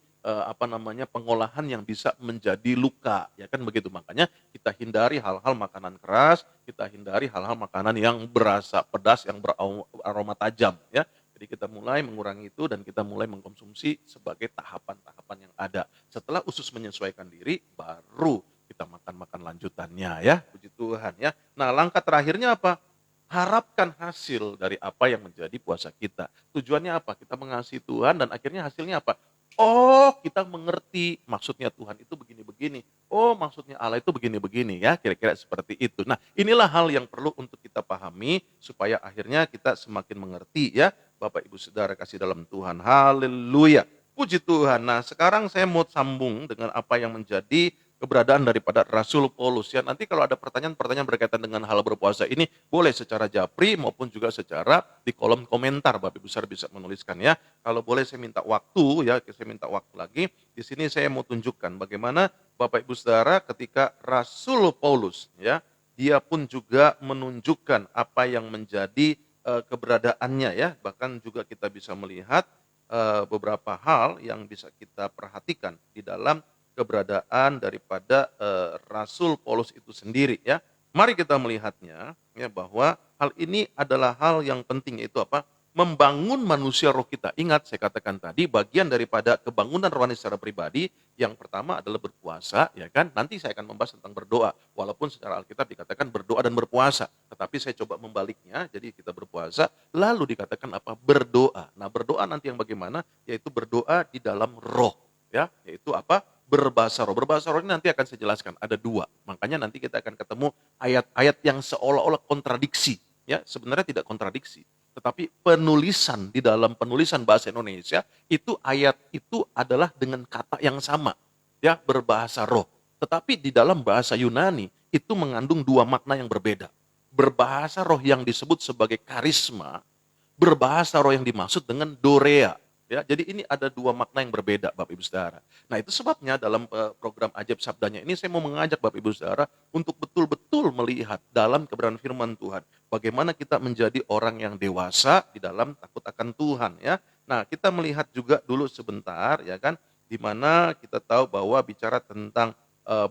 pengolahan yang bisa menjadi luka, ya kan begitu. Makanya kita hindari hal-hal makanan keras, kita hindari hal-hal makanan yang berasa pedas, yang beraroma tajam, ya. Jadi kita mulai mengurangi itu dan kita mulai mengkonsumsi sebagai tahapan-tahapan yang ada. Setelah usus menyesuaikan diri, baru kita makan-makan lanjutannya ya. Puji Tuhan ya. Nah, langkah terakhirnya apa? Harapkan hasil dari apa yang menjadi puasa kita. Tujuannya apa? Kita mengasihi Tuhan dan akhirnya hasilnya apa? Oh, kita mengerti maksudnya Tuhan itu begini-begini. Oh, maksudnya Allah itu begini-begini ya, kira-kira seperti itu. Nah, inilah hal yang perlu untuk kita pahami supaya akhirnya kita semakin mengerti ya. Bapak Ibu Saudara kasih dalam Tuhan. Haleluya. Puji Tuhan. Nah, sekarang saya mau sambung dengan apa yang menjadi keberadaan daripada Rasul Paulus ya. Nanti kalau ada pertanyaan-pertanyaan berkaitan dengan hal berpuasa ini, boleh secara japri maupun juga secara di kolom komentar Bapak Ibu Saudara bisa menuliskan ya. Kalau boleh saya minta waktu ya, saya minta waktu lagi. Di sini saya mau tunjukkan bagaimana Bapak Ibu Saudara ketika Rasul Paulus ya, dia pun juga menunjukkan apa yang menjadi keberadaannya ya. Bahkan juga kita bisa melihat beberapa hal yang bisa kita perhatikan di dalam keberadaan daripada, Rasul Paulus itu sendiri ya. Mari kita melihatnya ya bahwa hal ini adalah hal yang penting yaitu apa? Membangun manusia roh kita. Ingat saya katakan tadi bagian daripada kebangunan rohani secara pribadi yang pertama adalah berpuasa ya kan. Nanti saya akan membahas tentang berdoa. Walaupun secara Alkitab dikatakan berdoa dan berpuasa. Tetapi saya coba membaliknya. Jadi kita berpuasa lalu dikatakan apa? Berdoa. Nah, berdoa nanti yang bagaimana? Yaitu berdoa di dalam roh ya, yaitu apa? Berbahasa roh. Berbahasa roh ini nanti akan saya jelaskan ada dua. Makanya nanti kita akan ketemu ayat-ayat yang seolah-olah kontradiksi ya, sebenarnya tidak kontradiksi. Tetapi penulisan di dalam penulisan bahasa Indonesia itu ayat itu adalah dengan kata yang sama ya, berbahasa roh. Tetapi di dalam bahasa Yunani itu mengandung dua makna yang berbeda. Berbahasa roh yang disebut sebagai karisma, berbahasa roh yang dimaksud dengan dorea. Ya, jadi ini ada dua makna yang berbeda Bapak Ibu Saudara. Nah itu sebabnya dalam program Ajaib Sabdanya ini saya mau mengajak Bapak Ibu Saudara untuk betul-betul melihat dalam kebenaran firman Tuhan. Bagaimana kita menjadi orang yang dewasa di dalam takut akan Tuhan ya. Nah kita melihat juga dulu sebentar ya kan. Di mana kita tahu bahwa bicara tentang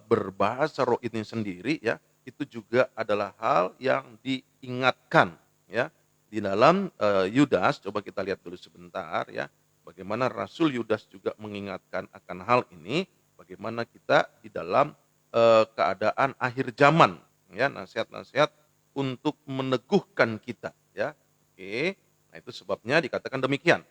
berbahasa roh ini sendiri ya. Itu juga adalah hal yang diingatkan ya. Di dalam Yudas, coba kita lihat dulu sebentar ya. Bagaimana Rasul Yudas juga mengingatkan akan hal ini, bagaimana kita di dalam keadaan akhir zaman, ya nasihat-nasihat untuk meneguhkan kita, ya. Oke, nah itu sebabnya dikatakan demikian,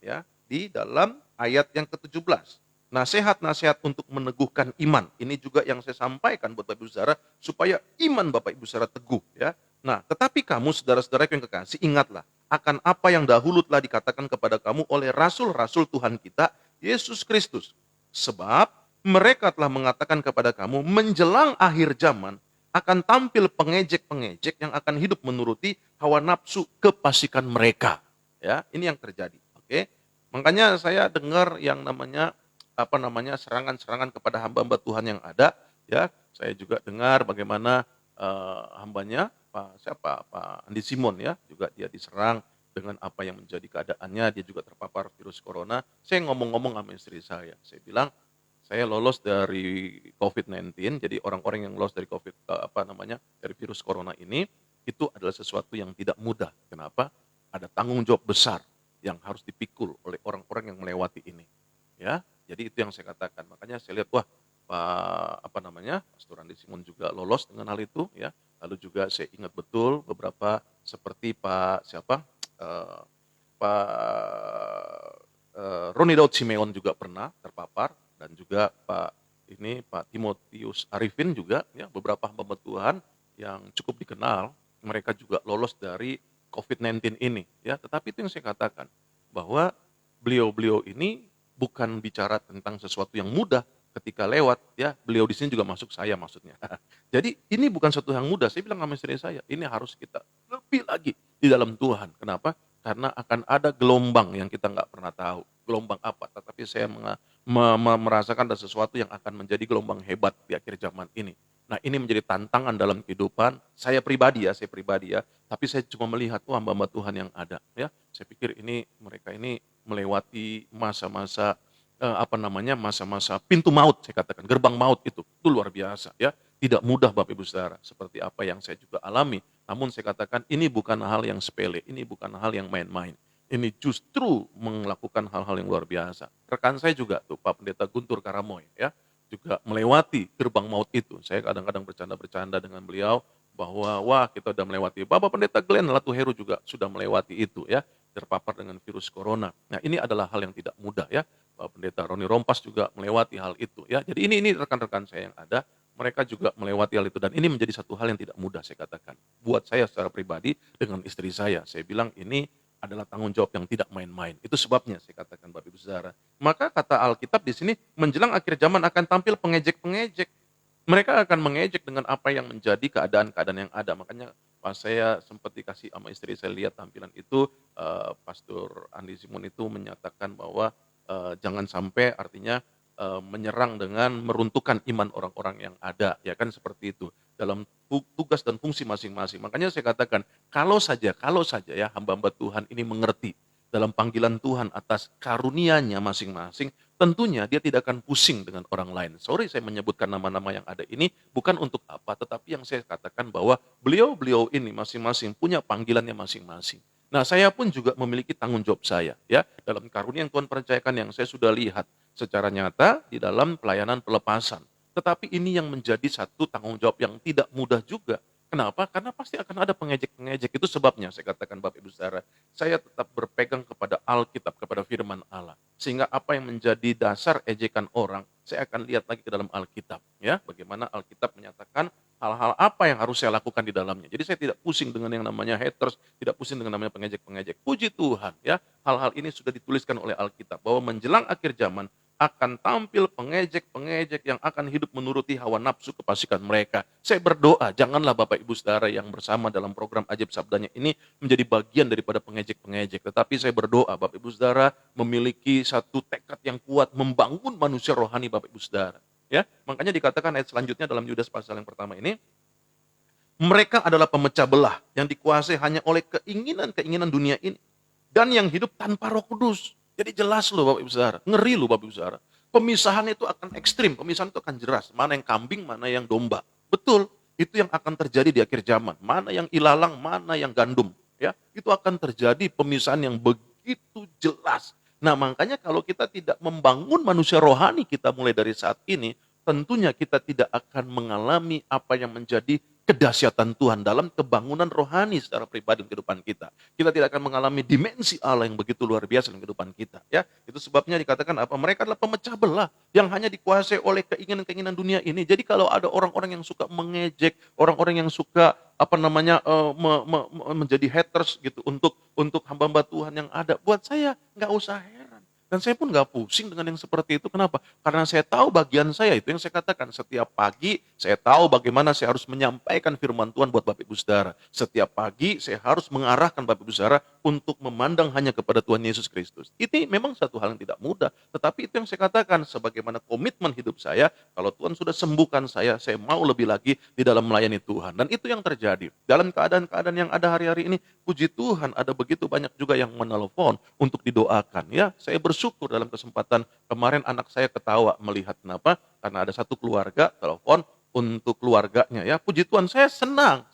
ya di dalam ayat yang ke-17. Nasihat-nasihat untuk meneguhkan iman, ini juga yang saya sampaikan buat Bapak Ibu Saudara supaya iman Bapak Ibu Saudara teguh, ya. Nah, tetapi kamu saudara-saudara yang kekasih, ingatlah akan apa yang dahulu telah dikatakan kepada kamu oleh rasul-rasul Tuhan kita, Yesus Kristus. Sebab mereka telah mengatakan kepada kamu, menjelang akhir zaman akan tampil pengejek-pengejek yang akan hidup menuruti hawa nafsu kefasikan mereka. Ya, ini yang terjadi. Oke. Makanya saya dengar yang namanya serangan-serangan kepada hamba-hamba Tuhan yang ada, ya. Saya juga dengar bagaimana hambanya Pak Andi Simon ya, juga dia diserang dengan apa yang menjadi keadaannya, dia juga terpapar virus corona. Saya ngomong-ngomong sama istri saya bilang, saya lolos dari COVID-19, jadi orang-orang yang lolos dari dari virus corona ini, itu adalah sesuatu yang tidak mudah. Kenapa? Ada tanggung jawab besar yang harus dipikul oleh orang-orang yang melewati ini. Ya, jadi itu yang saya katakan. Makanya saya lihat, wah, Pastor Andi Simon juga lolos dengan hal itu ya. Lalu juga saya ingat betul beberapa seperti eh, Pak Roni Daud Simeon juga pernah terpapar dan juga Pak Timotius Arifin juga ya, beberapa hamba Tuhan yang cukup dikenal, mereka juga lolos dari COVID-19 ini ya. Tetapi itu yang saya katakan bahwa beliau-beliau ini bukan bicara tentang sesuatu yang mudah ketika lewat ya, beliau di sini juga masuk saya maksudnya. Jadi ini bukan sesuatu yang mudah, saya bilang sama istri saya, ini harus kita lebih lagi di dalam Tuhan. Kenapa? Karena akan ada gelombang yang kita nggak pernah tahu. Gelombang apa? Tetapi saya merasakan ada sesuatu yang akan menjadi gelombang hebat di akhir zaman ini. Nah ini menjadi tantangan dalam kehidupan saya pribadi ya, tapi saya cuma melihat hamba-hamba Tuhan yang ada ya. Saya pikir mereka ini melewati masa-masa masa-masa pintu maut, saya katakan gerbang maut itu luar biasa ya, tidak mudah Bapak Ibu Saudara, seperti apa yang saya juga alami. Namun saya katakan ini bukan hal yang sepele, ini bukan hal yang main-main, ini justru melakukan hal-hal yang luar biasa. Rekan saya juga tuh Pak Pendeta Guntur Karamoy ya, juga melewati gerbang maut itu. Saya kadang-kadang bercanda-bercanda dengan beliau bahwa wah kita udah melewati. Bapak Pendeta Glenn Latuheru juga sudah melewati itu ya, terpapar dengan virus corona. Nah ini adalah hal yang tidak mudah ya. Pak Pendeta Roni Rompas juga melewati hal itu ya. Jadi ini rekan-rekan saya yang ada, mereka juga melewati hal itu dan ini menjadi satu hal yang tidak mudah saya katakan. Buat saya secara pribadi dengan istri saya bilang ini adalah tanggung jawab yang tidak main-main. Itu sebabnya saya katakan Bapak Ibu Saudara. Maka kata Alkitab di sini menjelang akhir zaman akan tampil pengejek-pengejek. Mereka akan mengejek dengan apa yang menjadi keadaan-keadaan yang ada. Makanya pas saya sempat dikasih sama istri saya lihat tampilan itu, Pastor Andi Simon itu menyatakan bahwa jangan sampai artinya menyerang dengan meruntuhkan iman orang-orang yang ada, ya kan seperti itu dalam tugas dan fungsi masing-masing. Makanya saya katakan kalau saja ya hamba-hamba Tuhan ini mengerti dalam panggilan Tuhan atas karunia-Nya masing-masing, tentunya dia tidak akan pusing dengan orang lain. Sorry saya menyebutkan nama-nama yang ada ini bukan untuk apa, tetapi yang saya katakan bahwa beliau-beliau ini masing-masing punya panggilannya masing-masing. Nah, saya pun juga memiliki tanggung jawab saya ya dalam karunia yang Tuhan percayakan yang saya sudah lihat secara nyata di dalam pelayanan pelepasan. Tetapi ini yang menjadi satu tanggung jawab yang tidak mudah juga. Kenapa? Karena pasti akan ada pengejek-pengejek. Itu sebabnya saya katakan Bapak Ibu Saudara, saya tetap berpegang kepada Alkitab, kepada firman Allah. Sehingga apa yang menjadi dasar ejekan orang, saya akan lihat lagi ke dalam Alkitab. Ya, bagaimana Alkitab menyatakan hal-hal apa yang harus saya lakukan di dalamnya. Jadi saya tidak pusing dengan yang namanya haters, tidak pusing dengan namanya pengejek-pengejek. Puji Tuhan ya, hal-hal ini sudah dituliskan oleh Alkitab bahwa menjelang akhir zaman akan tampil pengejek-pengejek yang akan hidup menuruti hawa nafsu kefasikan mereka. Saya berdoa, janganlah Bapak Ibu Saudara yang bersama dalam program Ajaib Sabdanya ini menjadi bagian daripada pengejek-pengejek. Tetapi saya berdoa, Bapak Ibu Saudara memiliki satu tekad yang kuat membangun manusia rohani Bapak Ibu Saudara. Ya, makanya dikatakan ayat selanjutnya dalam Yudas pasal yang pertama ini, mereka adalah pemecah belah yang dikuasai hanya oleh keinginan-keinginan dunia ini. Dan yang hidup tanpa Roh Kudus. Jadi jelas loh Bapak Ibu Saudara, ngeri loh Bapak Ibu Saudara. Pemisahan itu akan ekstrim, pemisahan itu akan jelas. Mana yang kambing, mana yang domba. Betul, itu yang akan terjadi di akhir zaman. Mana yang ilalang, mana yang gandum. Ya, itu akan terjadi pemisahan yang begitu jelas. Nah makanya kalau kita tidak membangun manusia rohani kita mulai dari saat ini, tentunya kita tidak akan mengalami apa yang menjadi kedahsyatan Tuhan dalam kebangunan rohani secara pribadi dalam kehidupan kita. Kita tidak akan mengalami dimensi Allah yang begitu luar biasa dalam kehidupan kita. Ya, itu sebabnya dikatakan apa? Mereka adalah pemecah belah yang hanya dikuasai oleh keinginan-keinginan dunia ini. Jadi kalau ada orang-orang yang suka mengejek, orang-orang yang suka menjadi haters gitu untuk hamba-hamba Tuhan yang ada, buat saya nggak usah heran. Dan saya pun nggak pusing dengan yang seperti itu. Kenapa? Karena saya tahu bagian saya, itu yang saya katakan. Setiap pagi saya tahu bagaimana saya harus menyampaikan firman Tuhan buat Bapak Ibu Saudara. Setiap pagi saya harus mengarahkan Bapak Ibu Saudara untuk memandang hanya kepada Tuhan Yesus Kristus. Itu memang satu hal yang tidak mudah. Tetapi itu yang saya katakan, sebagaimana komitmen hidup saya, kalau Tuhan sudah sembuhkan saya mau lebih lagi di dalam melayani Tuhan. Dan itu yang terjadi. Dalam keadaan-keadaan yang ada hari-hari ini, puji Tuhan ada begitu banyak juga yang menelpon untuk didoakan. Ya, saya bersyukur dalam kesempatan kemarin anak saya ketawa melihat kenapa? Karena ada satu keluarga telepon untuk keluarganya ya. Puji Tuhan, saya senang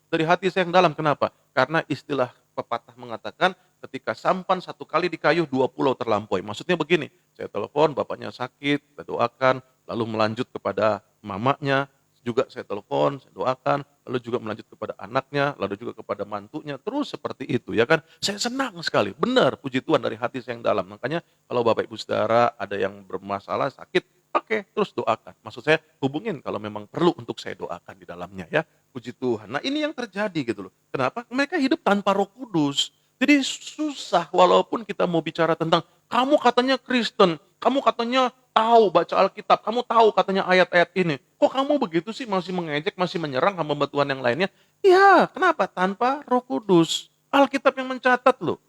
dari hati saya yang dalam. Kenapa? Karena istilah pepatah mengatakan ketika sampan satu kali di kayu, dua pulau terlampaui. Maksudnya begini, saya telepon bapaknya sakit, saya doakan, lalu melanjut kepada mamanya, juga saya telepon, saya doakan, lalu juga melanjut kepada anaknya, lalu juga kepada mantunya, terus seperti itu ya kan. Saya senang sekali, benar, puji Tuhan dari hati saya yang dalam. Makanya kalau Bapak Ibu Saudara ada yang bermasalah, sakit, oke, terus doakan. Maksud saya hubungin kalau memang perlu untuk saya doakan di dalamnya ya, puji Tuhan. Nah ini yang terjadi gitu loh. Kenapa? Mereka hidup tanpa Roh Kudus. Jadi susah walaupun kita mau bicara tentang kamu katanya Kristen, kamu katanya tahu baca Alkitab, kamu tahu katanya ayat-ayat ini. Kok kamu begitu sih masih mengejek, masih menyerang hamba Tuhan yang lainnya? Ya, kenapa? Tanpa Roh Kudus. Alkitab yang mencatat loh.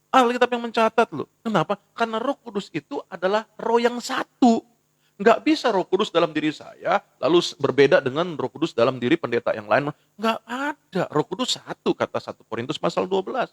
Alkitab yang mencatat loh. Kenapa? Karena Roh Kudus itu adalah roh yang satu. Nggak bisa Roh Kudus dalam diri saya, lalu berbeda dengan Roh Kudus dalam diri pendeta yang lain. Nggak ada. Roh Kudus satu, kata 1 Korintus pasal 12.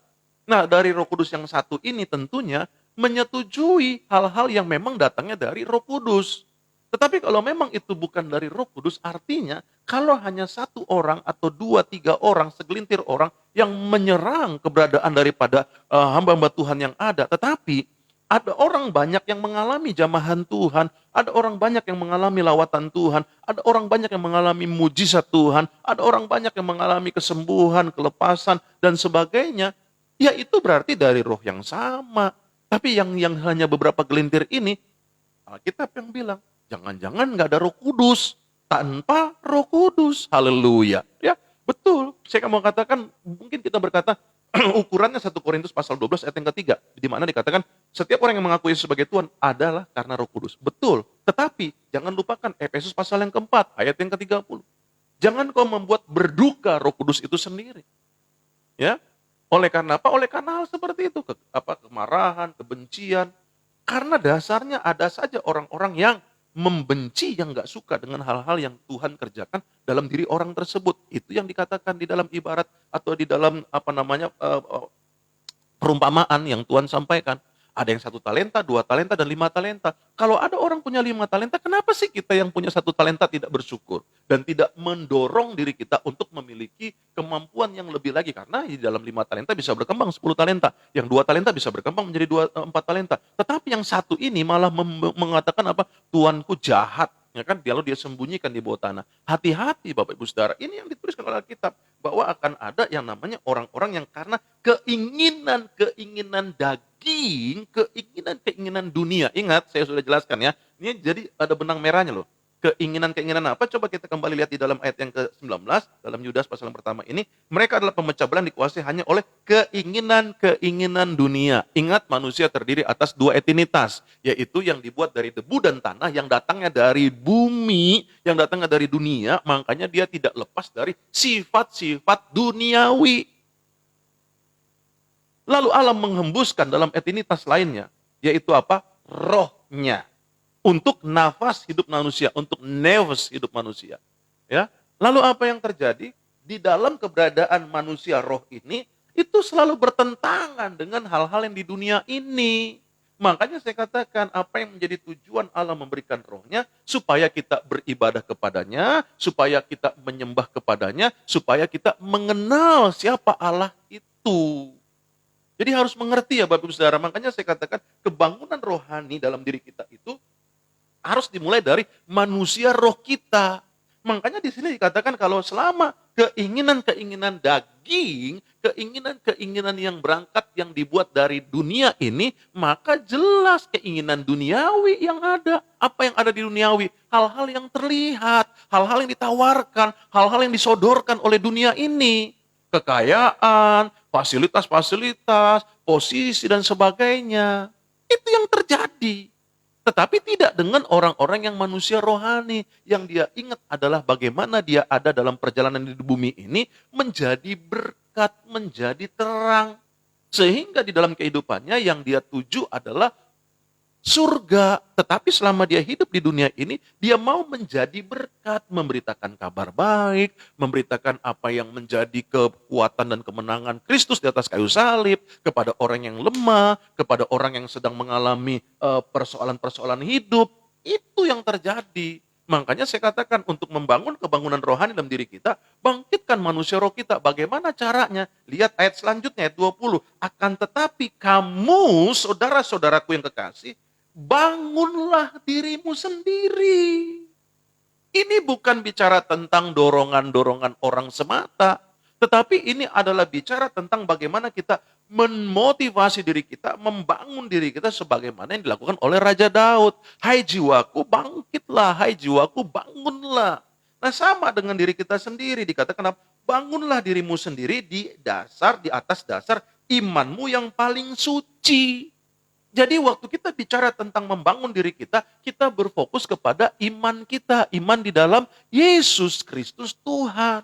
Nah, dari Roh Kudus yang satu ini tentunya menyetujui hal-hal yang memang datangnya dari Roh Kudus. Tetapi kalau memang itu bukan dari Roh Kudus, artinya kalau hanya satu orang atau dua, tiga orang, segelintir orang yang menyerang keberadaan daripada hamba-hamba Tuhan yang ada. Tetapi ada orang banyak yang mengalami jamahan Tuhan, ada orang banyak yang mengalami lawatan Tuhan, ada orang banyak yang mengalami mujizat Tuhan, ada orang banyak yang mengalami kesembuhan, kelepasan, dan sebagainya. Ya itu berarti dari roh yang sama. Tapi yang hanya beberapa gelintir ini, Alkitab yang bilang, jangan-jangan nggak ada Roh Kudus. Tanpa Roh Kudus. Haleluya. Ya, betul. Saya mau katakan, mungkin kita berkata, ukurannya 1 Korintus pasal 12 ayat yang ketiga. Di mana dikatakan, setiap orang yang mengakui Yesus sebagai Tuhan adalah karena Roh Kudus. Betul. Tetapi, jangan lupakan Efesus pasal yang keempat, ayat yang ke-30. Jangan kau membuat berduka Roh Kudus itu sendiri. Ya, oleh karena apa? Oleh karena hal seperti itu. Kemarahan, kebencian. Karena dasarnya ada saja orang-orang yang membenci, yang gak suka dengan hal-hal yang Tuhan kerjakan dalam diri orang tersebut. Itu yang dikatakan di dalam ibarat atau di dalam perumpamaan yang Tuhan sampaikan. Ada yang 1 talenta, 2 talenta, dan 5 talenta. Kalau ada orang punya 5 talenta, kenapa sih kita yang punya 1 talenta tidak bersyukur? Dan tidak mendorong diri kita untuk memiliki kemampuan yang lebih lagi. Karena di dalam 5 talenta bisa berkembang 10 talenta. Yang 2 talenta bisa berkembang menjadi 4 talenta. Tetapi yang satu ini malah mengatakan apa? Tuanku jahat. Ya kan, lalu dia sembunyikan di bawah tanah. Hati-hati Bapak Ibu Saudara, ini yang dituliskan oleh Alkitab. Bahwa akan ada yang namanya orang-orang yang karena keinginan-keinginan daging, keinginan-keinginan dunia. Ingat, saya sudah jelaskan ya. Ini jadi ada benang merahnya loh. Keinginan-keinginan apa? Coba kita kembali lihat di dalam ayat yang ke-19, dalam Yudas pasal yang pertama ini. Mereka adalah pemecah belah yang dikuasai hanya oleh keinginan-keinginan dunia. Ingat, manusia terdiri atas 2 etinitas, yaitu yang dibuat dari debu dan tanah, yang datangnya dari bumi, yang datangnya dari dunia, makanya dia tidak lepas dari sifat-sifat duniawi. Lalu Allah menghembuskan dalam etinitas lainnya, yaitu apa? Rohnya. Untuk nafas hidup manusia, untuk nefas hidup manusia. Ya. Lalu apa yang terjadi? Di dalam keberadaan manusia roh ini, itu selalu bertentangan dengan hal-hal yang di dunia ini. Makanya saya katakan, apa yang menjadi tujuan Allah memberikan rohnya, supaya kita beribadah kepadanya, supaya kita menyembah kepadanya, supaya kita mengenal siapa Allah itu. Jadi harus mengerti ya Bapak Ibu Saudara. Makanya saya katakan, kebangunan rohani dalam diri kita itu harus dimulai dari manusia roh kita. Makanya di sini dikatakan kalau selama keinginan-keinginan daging, keinginan-keinginan yang berangkat yang dibuat dari dunia ini, maka jelas keinginan duniawi yang ada. Apa yang ada di duniawi? Hal-hal yang terlihat, hal-hal yang ditawarkan, hal-hal yang disodorkan oleh dunia ini. Kekayaan, fasilitas-fasilitas, posisi dan sebagainya. Itu yang terjadi. Tetapi tidak dengan orang-orang yang manusia rohani. Yang dia ingat adalah bagaimana dia ada dalam perjalanan di bumi ini menjadi berkat, menjadi terang. Sehingga di dalam kehidupannya yang dia tuju adalah surga. Tetapi selama dia hidup di dunia ini, dia mau menjadi berkat, memberitakan kabar baik, memberitakan apa yang menjadi kekuatan dan kemenangan Kristus di atas kayu salib, kepada orang yang lemah, kepada orang yang sedang mengalami persoalan-persoalan hidup. Itu yang terjadi. Makanya saya katakan untuk membangun kebangunan rohani dalam diri kita, bangkitkan manusia roh kita. Bagaimana caranya? Lihat ayat selanjutnya, ayat 20. Akan tetapi kamu, saudara-saudaraku yang kekasih, bangunlah dirimu sendiri. Ini bukan bicara tentang dorongan-dorongan orang semata, tetapi ini adalah bicara tentang bagaimana kita memotivasi diri kita, membangun diri kita sebagaimana yang dilakukan oleh Raja Daud. Hai jiwaku bangkitlah, hai jiwaku bangunlah. Nah sama dengan diri kita sendiri, dikatakan bangunlah dirimu sendiri di atas dasar imanmu yang paling suci. Jadi waktu kita bicara tentang membangun diri kita, kita berfokus kepada iman kita. Iman di dalam Yesus Kristus Tuhan.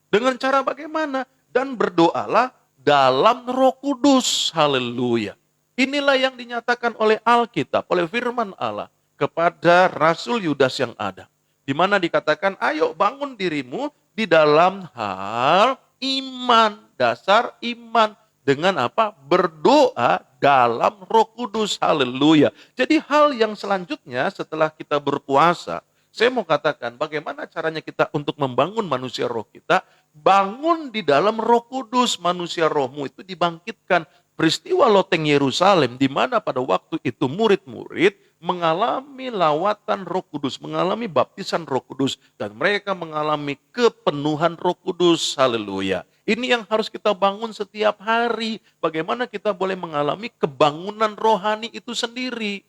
Dengan cara bagaimana? Dan berdoalah dalam Roh Kudus. Haleluya. Inilah yang dinyatakan oleh Alkitab, oleh firman Allah kepada Rasul Yudas yang ada. Di mana dikatakan, ayo bangun dirimu di dalam hal iman, dasar iman. Dengan apa? Berdoa dalam Roh Kudus. Haleluya. Jadi hal yang selanjutnya setelah kita berpuasa, saya mau katakan bagaimana caranya kita untuk membangun manusia roh kita. Bangun di dalam Roh Kudus. Manusia rohmu itu dibangkitkan. Peristiwa loteng Yerusalem di mana pada waktu itu murid-murid mengalami lawatan Roh Kudus, mengalami baptisan Roh Kudus, dan mereka mengalami kepenuhan Roh Kudus. Haleluya. Ini yang harus kita bangun setiap hari. Bagaimana kita boleh mengalami kebangunan rohani itu sendiri.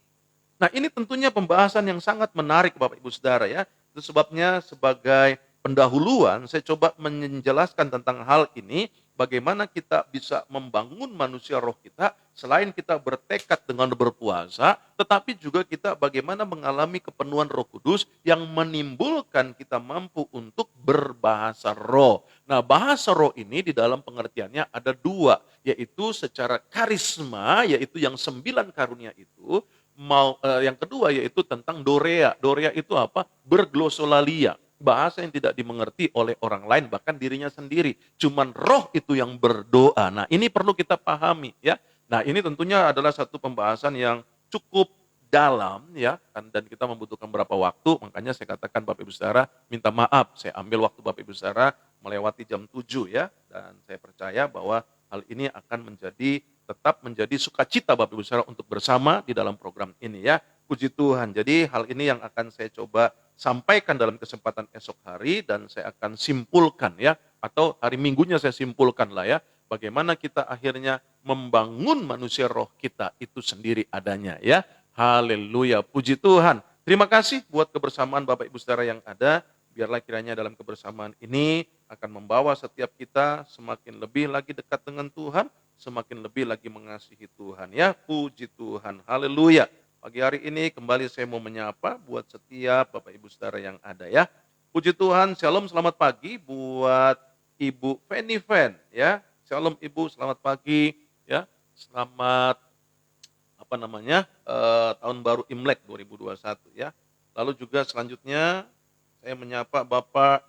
Nah ini tentunya pembahasan yang sangat menarik Bapak Ibu Saudara ya. Itu sebabnya sebagai pendahuluan saya coba menjelaskan tentang hal ini. Bagaimana kita bisa membangun manusia roh kita selain kita bertekad dengan berpuasa, tetapi juga kita bagaimana mengalami kepenuhan Roh Kudus yang menimbulkan kita mampu untuk berbahasa roh. Nah, bahasa roh ini di dalam pengertiannya ada 2, yaitu secara karisma, yaitu yang 9 karunia itu, yang kedua yaitu tentang dorea. Dorea itu apa? Berglosolalia. bahasa yang tidak dimengerti oleh orang lain, bahkan dirinya sendiri. Cuman roh itu yang berdoa. Nah, ini perlu kita pahami ya. Nah, ini tentunya adalah satu pembahasan yang cukup dalam ya, dan kita membutuhkan beberapa waktu, makanya saya katakan Bapak Ibu Saudara, minta maaf, saya ambil waktu Bapak Ibu Saudara melewati jam 7 ya, dan saya percaya bahwa hal ini akan tetap menjadi sukacita Bapak Ibu Saudara untuk bersama di dalam program ini ya. Puji Tuhan. Jadi hal ini yang akan saya coba sampaikan dalam kesempatan esok hari dan saya akan simpulkan ya, atau hari Minggunya saya simpulkan lah ya, bagaimana kita akhirnya membangun manusia roh kita itu sendiri adanya ya. Haleluya, puji Tuhan. Terima kasih buat kebersamaan Bapak Ibu Saudara yang ada. Biarlah kiranya dalam kebersamaan ini akan membawa setiap kita semakin lebih lagi dekat dengan Tuhan, semakin lebih lagi mengasihi Tuhan ya. Puji Tuhan. Haleluya. Pagi hari ini kembali saya mau menyapa buat setiap Bapak Ibu Saudara yang ada ya. Puji Tuhan, shalom, selamat pagi buat Ibu Fanny Fan ya. Shalom Ibu, selamat pagi ya. Selamat tahun baru Imlek 2021 ya. Lalu juga selanjutnya saya menyapa Bapak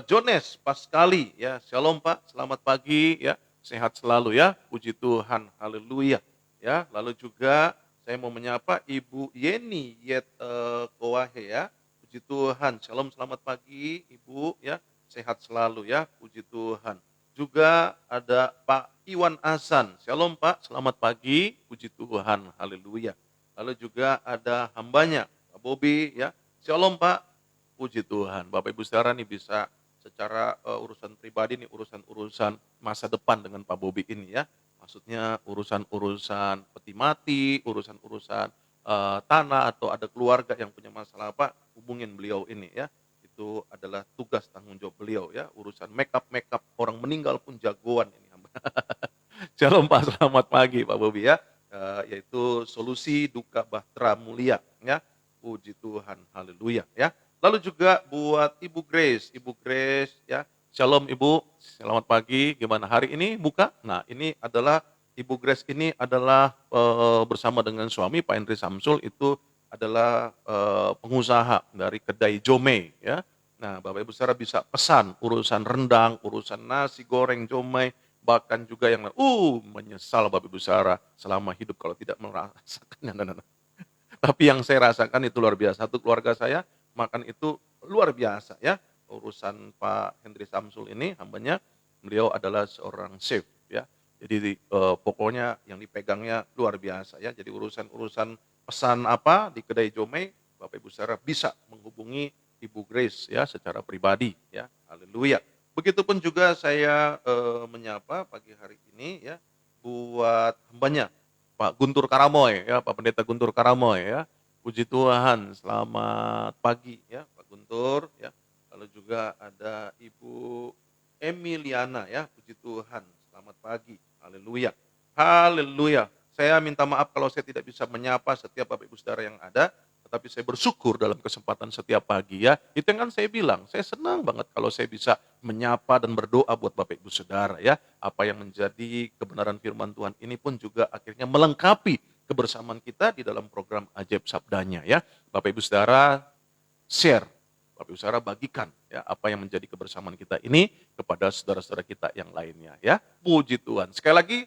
Jones Paskali ya. Shalom Pak, selamat pagi ya. Sehat selalu ya. Puji Tuhan. Haleluya. Ya, lalu juga saya mau menyapa Ibu Yeni Kowahe ya. Puji Tuhan. Shalom, selamat pagi Ibu ya. Sehat selalu ya. Puji Tuhan. Juga ada Pak Iwan Hasan. Shalom Pak, selamat pagi. Puji Tuhan. Haleluya. Lalu juga ada hambanya Pak Bobi ya. Shalom Pak. Puji Tuhan. Bapak Ibu Saudara nih bisa secara urusan pribadi nih, urusan-urusan masa depan dengan Pak Bobi ini ya. Maksudnya urusan-urusan peti mati, urusan-urusan tanah atau ada keluarga yang punya masalah apa, hubungin beliau ini ya. Itu adalah tugas tanggung jawab beliau ya. Urusan make up orang meninggal pun jagoan ini. Shalom Pak, selamat pagi Pak Bobi ya. Yaitu solusi duka bahtera mulia ya. Puji Tuhan, haleluya ya. Lalu juga buat Ibu Grace ya. Shalom Ibu, selamat pagi. Gimana hari ini buka? Nah ini adalah Ibu Grace ini adalah bersama dengan suami Pak Henry Samsul itu adalah pengusaha dari kedai Jomei ya. Nah Bapak Ibu Saudara bisa pesan urusan rendang, urusan nasi goreng Jomei, bahkan juga yang menyesal Bapak Ibu Saudara selama hidup kalau tidak merasakan. Tapi yang saya rasakan itu luar biasa. Satu keluarga saya makan itu luar biasa ya. Urusan Pak Henry Samsul ini hambanya, beliau adalah seorang chef ya. Jadi pokoknya yang dipegangnya luar biasa ya. Jadi urusan-urusan pesan apa di kedai Jomei, Bapak Ibu Saudara bisa menghubungi Ibu Grace ya secara pribadi ya. Haleluya. Begitupun juga saya menyapa pagi hari ini ya buat hambanya Pak Guntur Karamoy ya, Pak Pendeta Guntur Karamoy ya. Puji Tuhan, selamat pagi ya Pak Guntur ya. Lalu juga ada Ibu Emiliana ya, puji Tuhan, selamat pagi. Haleluya. Haleluya. Saya minta maaf kalau saya tidak bisa menyapa setiap Bapak Ibu Saudara yang ada, tetapi saya bersyukur dalam kesempatan setiap pagi ya. Itu yang kan saya bilang, saya senang banget kalau saya bisa menyapa dan berdoa buat Bapak Ibu Saudara ya. Apa yang menjadi kebenaran firman Tuhan ini pun juga akhirnya melengkapi kebersamaan kita di dalam program Ajaib Sabdanya ya. Bapak Ibu Saudara share, Bapak Ibu Saudara bagikan ya apa yang menjadi kebersamaan kita ini kepada saudara-saudara kita yang lainnya ya. Puji Tuhan. Sekali lagi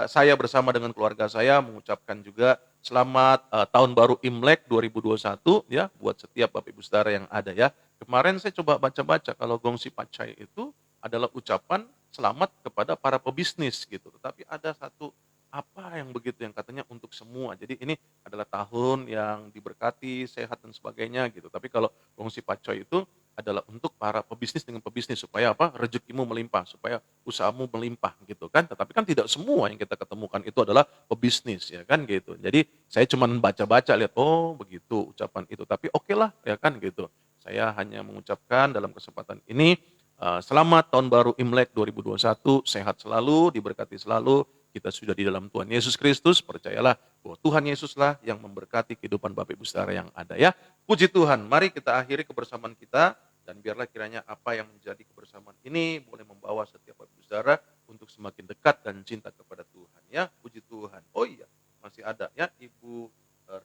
saya bersama dengan keluarga saya mengucapkan juga selamat tahun baru Imlek 2021 ya buat setiap Bapak Ibu Saudara yang ada ya. Kemarin saya coba baca-baca kalau Gongsi Pacai itu adalah ucapan selamat kepada para pebisnis gitu. Tetapi ada satu apa yang begitu yang katanya untuk semua. Jadi ini adalah tahun yang diberkati, sehat dan sebagainya gitu. Tapi kalau Gongsi Pacai itu adalah untuk para pebisnis dengan pebisnis supaya apa? Rezekimu melimpah, supaya usahamu melimpah gitu kan. Tetapi kan tidak semua yang kita ketemukan itu adalah pebisnis ya kan gitu. Jadi saya cuma baca-baca lihat oh begitu ucapan itu. Tapi oke lah ya kan gitu. Saya hanya mengucapkan dalam kesempatan ini selamat tahun baru Imlek 2021, sehat selalu, diberkati selalu. Kita sudah di dalam Tuhan Yesus Kristus, percayalah bahwa Tuhan Yesuslah yang memberkati kehidupan Bapak Ibu Saudara yang ada ya. Puji Tuhan, mari kita akhiri kebersamaan kita dan biarlah kiranya apa yang menjadi kebersamaan ini boleh membawa setiap Bapak Ibu Saudara untuk semakin dekat dan cinta kepada Tuhan ya. Puji Tuhan. Oh iya, masih ada ya Ibu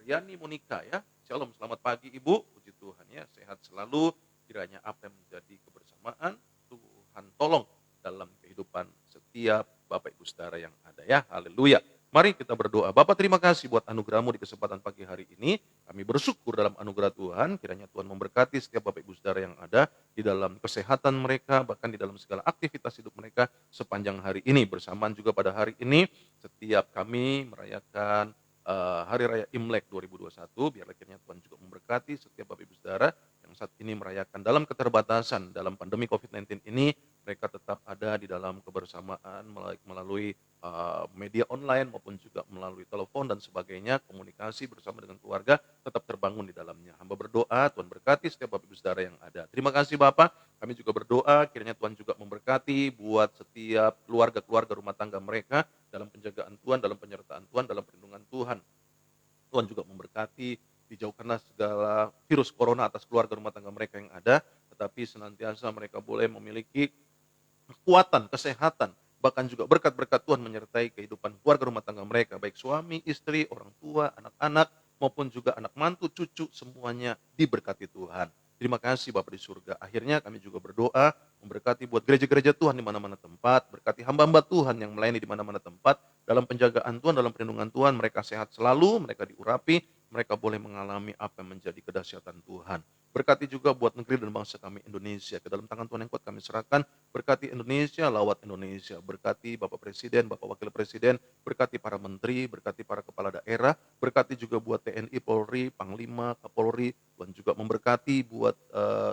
Riani Monika ya. Shalom, selamat pagi Ibu. Puji Tuhan ya, sehat selalu. kiranya apa yang menjadi kebersamaan, Tuhan tolong dalam kehidupan setiap Bapak Ibu Saudara yang ada ya. Haleluya. Mari kita berdoa. Bapak, terima kasih buat anugerah-Mu di kesempatan pagi hari ini. Kami bersyukur dalam anugerah Tuhan. Kiranya Tuhan memberkati setiap Bapak Ibu Saudara yang ada di dalam kesehatan mereka, bahkan di dalam segala aktivitas hidup mereka sepanjang hari ini. Bersamaan juga pada hari ini, setiap kami merayakan Hari Raya Imlek 2021, biarlah kiranya Tuhan juga memberkati setiap Bapak Ibu Saudara yang saat ini merayakan dalam keterbatasan dalam pandemi COVID-19 ini. Mereka tetap ada di dalam kebersamaan melalui media online maupun juga melalui telepon dan sebagainya, komunikasi bersama dengan keluarga tetap terbangun di dalamnya. Hamba berdoa Tuhan berkati setiap Bapak Ibu Saudara yang ada. Terima kasih Bapak. Kami juga berdoa kiranya Tuhan juga memberkati buat setiap keluarga-keluarga rumah tangga mereka dalam penjagaan Tuhan, dalam penyertaan Tuhan, dalam perlindungan Tuhan. Tuhan juga memberkati, dijauhkanlah segala virus corona atas keluarga rumah tangga mereka yang ada, tetapi senantiasa mereka boleh memiliki kekuatan, kesehatan, bahkan juga berkat-berkat Tuhan menyertai kehidupan keluarga rumah tangga mereka, baik suami, istri, orang tua, anak-anak, maupun juga anak mantu, cucu, semuanya diberkati Tuhan. Terima kasih Bapak di surga. Akhirnya kami juga berdoa, memberkati buat gereja-gereja Tuhan di mana-mana tempat, berkati hamba-hamba Tuhan yang melayani di mana-mana tempat, dalam penjagaan Tuhan, dalam perlindungan Tuhan, mereka sehat selalu, mereka diurapi, mereka boleh mengalami apa yang menjadi kedahsyatan Tuhan. Berkati juga buat negeri dan bangsa kami Indonesia. Ke dalam tangan Tuhan yang kuat kami serahkan. Berkati Indonesia, lawat Indonesia. Berkati Bapak Presiden, Bapak Wakil Presiden. Berkati para menteri, berkati para kepala daerah. Berkati juga buat TNI, Polri, Panglima, Kapolri. Tuhan juga memberkati buat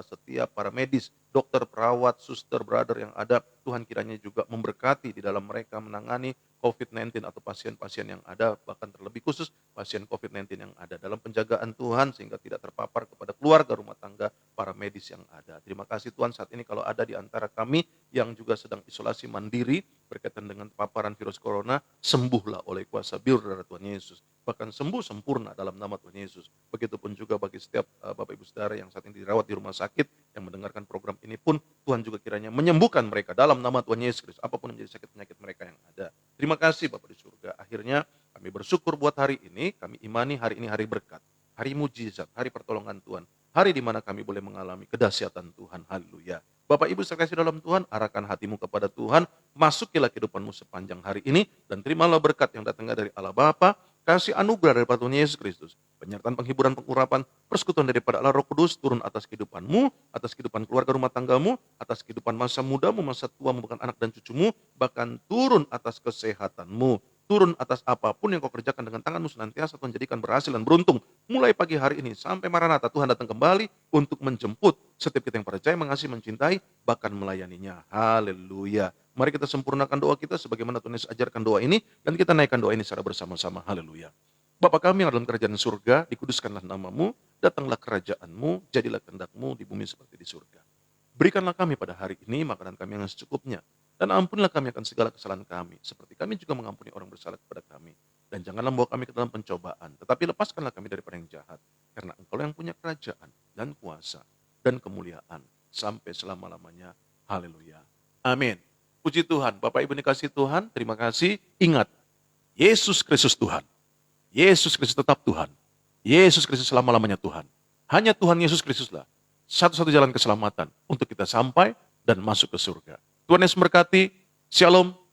setiap para medis, dokter, perawat, suster, brother yang ada. Tuhan kiranya juga memberkati di dalam mereka menangani COVID-19 atau pasien-pasien yang ada, bahkan terlebih khusus pasien COVID-19 yang ada dalam penjagaan Tuhan sehingga tidak terpapar kepada keluarga rumah tangga para medis yang ada. Terima kasih Tuhan, saat ini kalau ada di antara kami yang juga sedang isolasi mandiri berkaitan dengan paparan virus corona, sembuhlah oleh kuasa biur darah Tuhan Yesus. Bahkan sembuh sempurna dalam nama Tuhan Yesus. Begitupun juga bagi setiap Bapak Ibu Saudara yang saat ini dirawat di rumah sakit, yang mendengarkan program ini pun, Tuhan juga kiranya menyembuhkan mereka dalam nama Tuhan Yesus Kristus, apapun yang menjadi sakit penyakit mereka yang ada. Terima kasih Bapak di surga. Akhirnya kami bersyukur buat hari ini, kami imani hari ini hari berkat, hari mujizat, hari pertolongan Tuhan, hari di mana kami boleh mengalami kedahsyatan Tuhan. Haleluya. Bapak Ibu sekalian dalam Tuhan, arahkan hatimu kepada Tuhan, masukilah kehidupanmu sepanjang hari ini, dan terimalah berkat yang datangnya dari Allah Bapa, kasih anugerah daripada Tuhan Yesus Kristus, penyertaan penghiburan, pengurapan, persekutuan daripada Allah Roh Kudus turun atas kehidupanmu, atas kehidupan keluarga rumah tanggamu, atas kehidupan masa mudamu, masa tuamu, bahkan anak dan cucumu, bahkan turun atas kesehatanmu, turun atas apapun yang kau kerjakan dengan tanganmu senantiasa Tuhan jadikan berhasil dan beruntung. Mulai pagi hari ini sampai Maranatha, Tuhan datang kembali untuk menjemput setiap kita yang percaya, mengasihi, mencintai, bahkan melayaninya. Haleluya. Mari kita sempurnakan doa kita sebagaimana Tuhan Yesus ajarkan doa ini, dan kita naikkan doa ini secara bersama-sama. Haleluya. Bapa kami yang dalam kerajaan surga, dikuduskanlah namamu, datanglah kerajaanmu, jadilah kehendakmu di bumi seperti di surga. Berikanlah kami pada hari ini makanan kami yang secukupnya, dan ampunilah kami akan segala kesalahan kami, seperti kami juga mengampuni orang bersalah kepada kami. Dan janganlah membawa kami ke dalam pencobaan, tetapi lepaskanlah kami daripada yang jahat, karena Engkau yang punya kerajaan dan kuasa dan kemuliaan sampai selama-lamanya. Haleluya. Amin. Puji Tuhan. Bapak Ibu dikasihi Tuhan, terima kasih. Ingat, Yesus Kristus Tuhan. Yesus Kristus tetap Tuhan. Yesus Kristus selama-lamanya Tuhan. Hanya Tuhan Yesus Kristuslah satu-satu jalan keselamatan untuk kita sampai dan masuk ke surga. Tuhan Yesus memberkati. Shalom.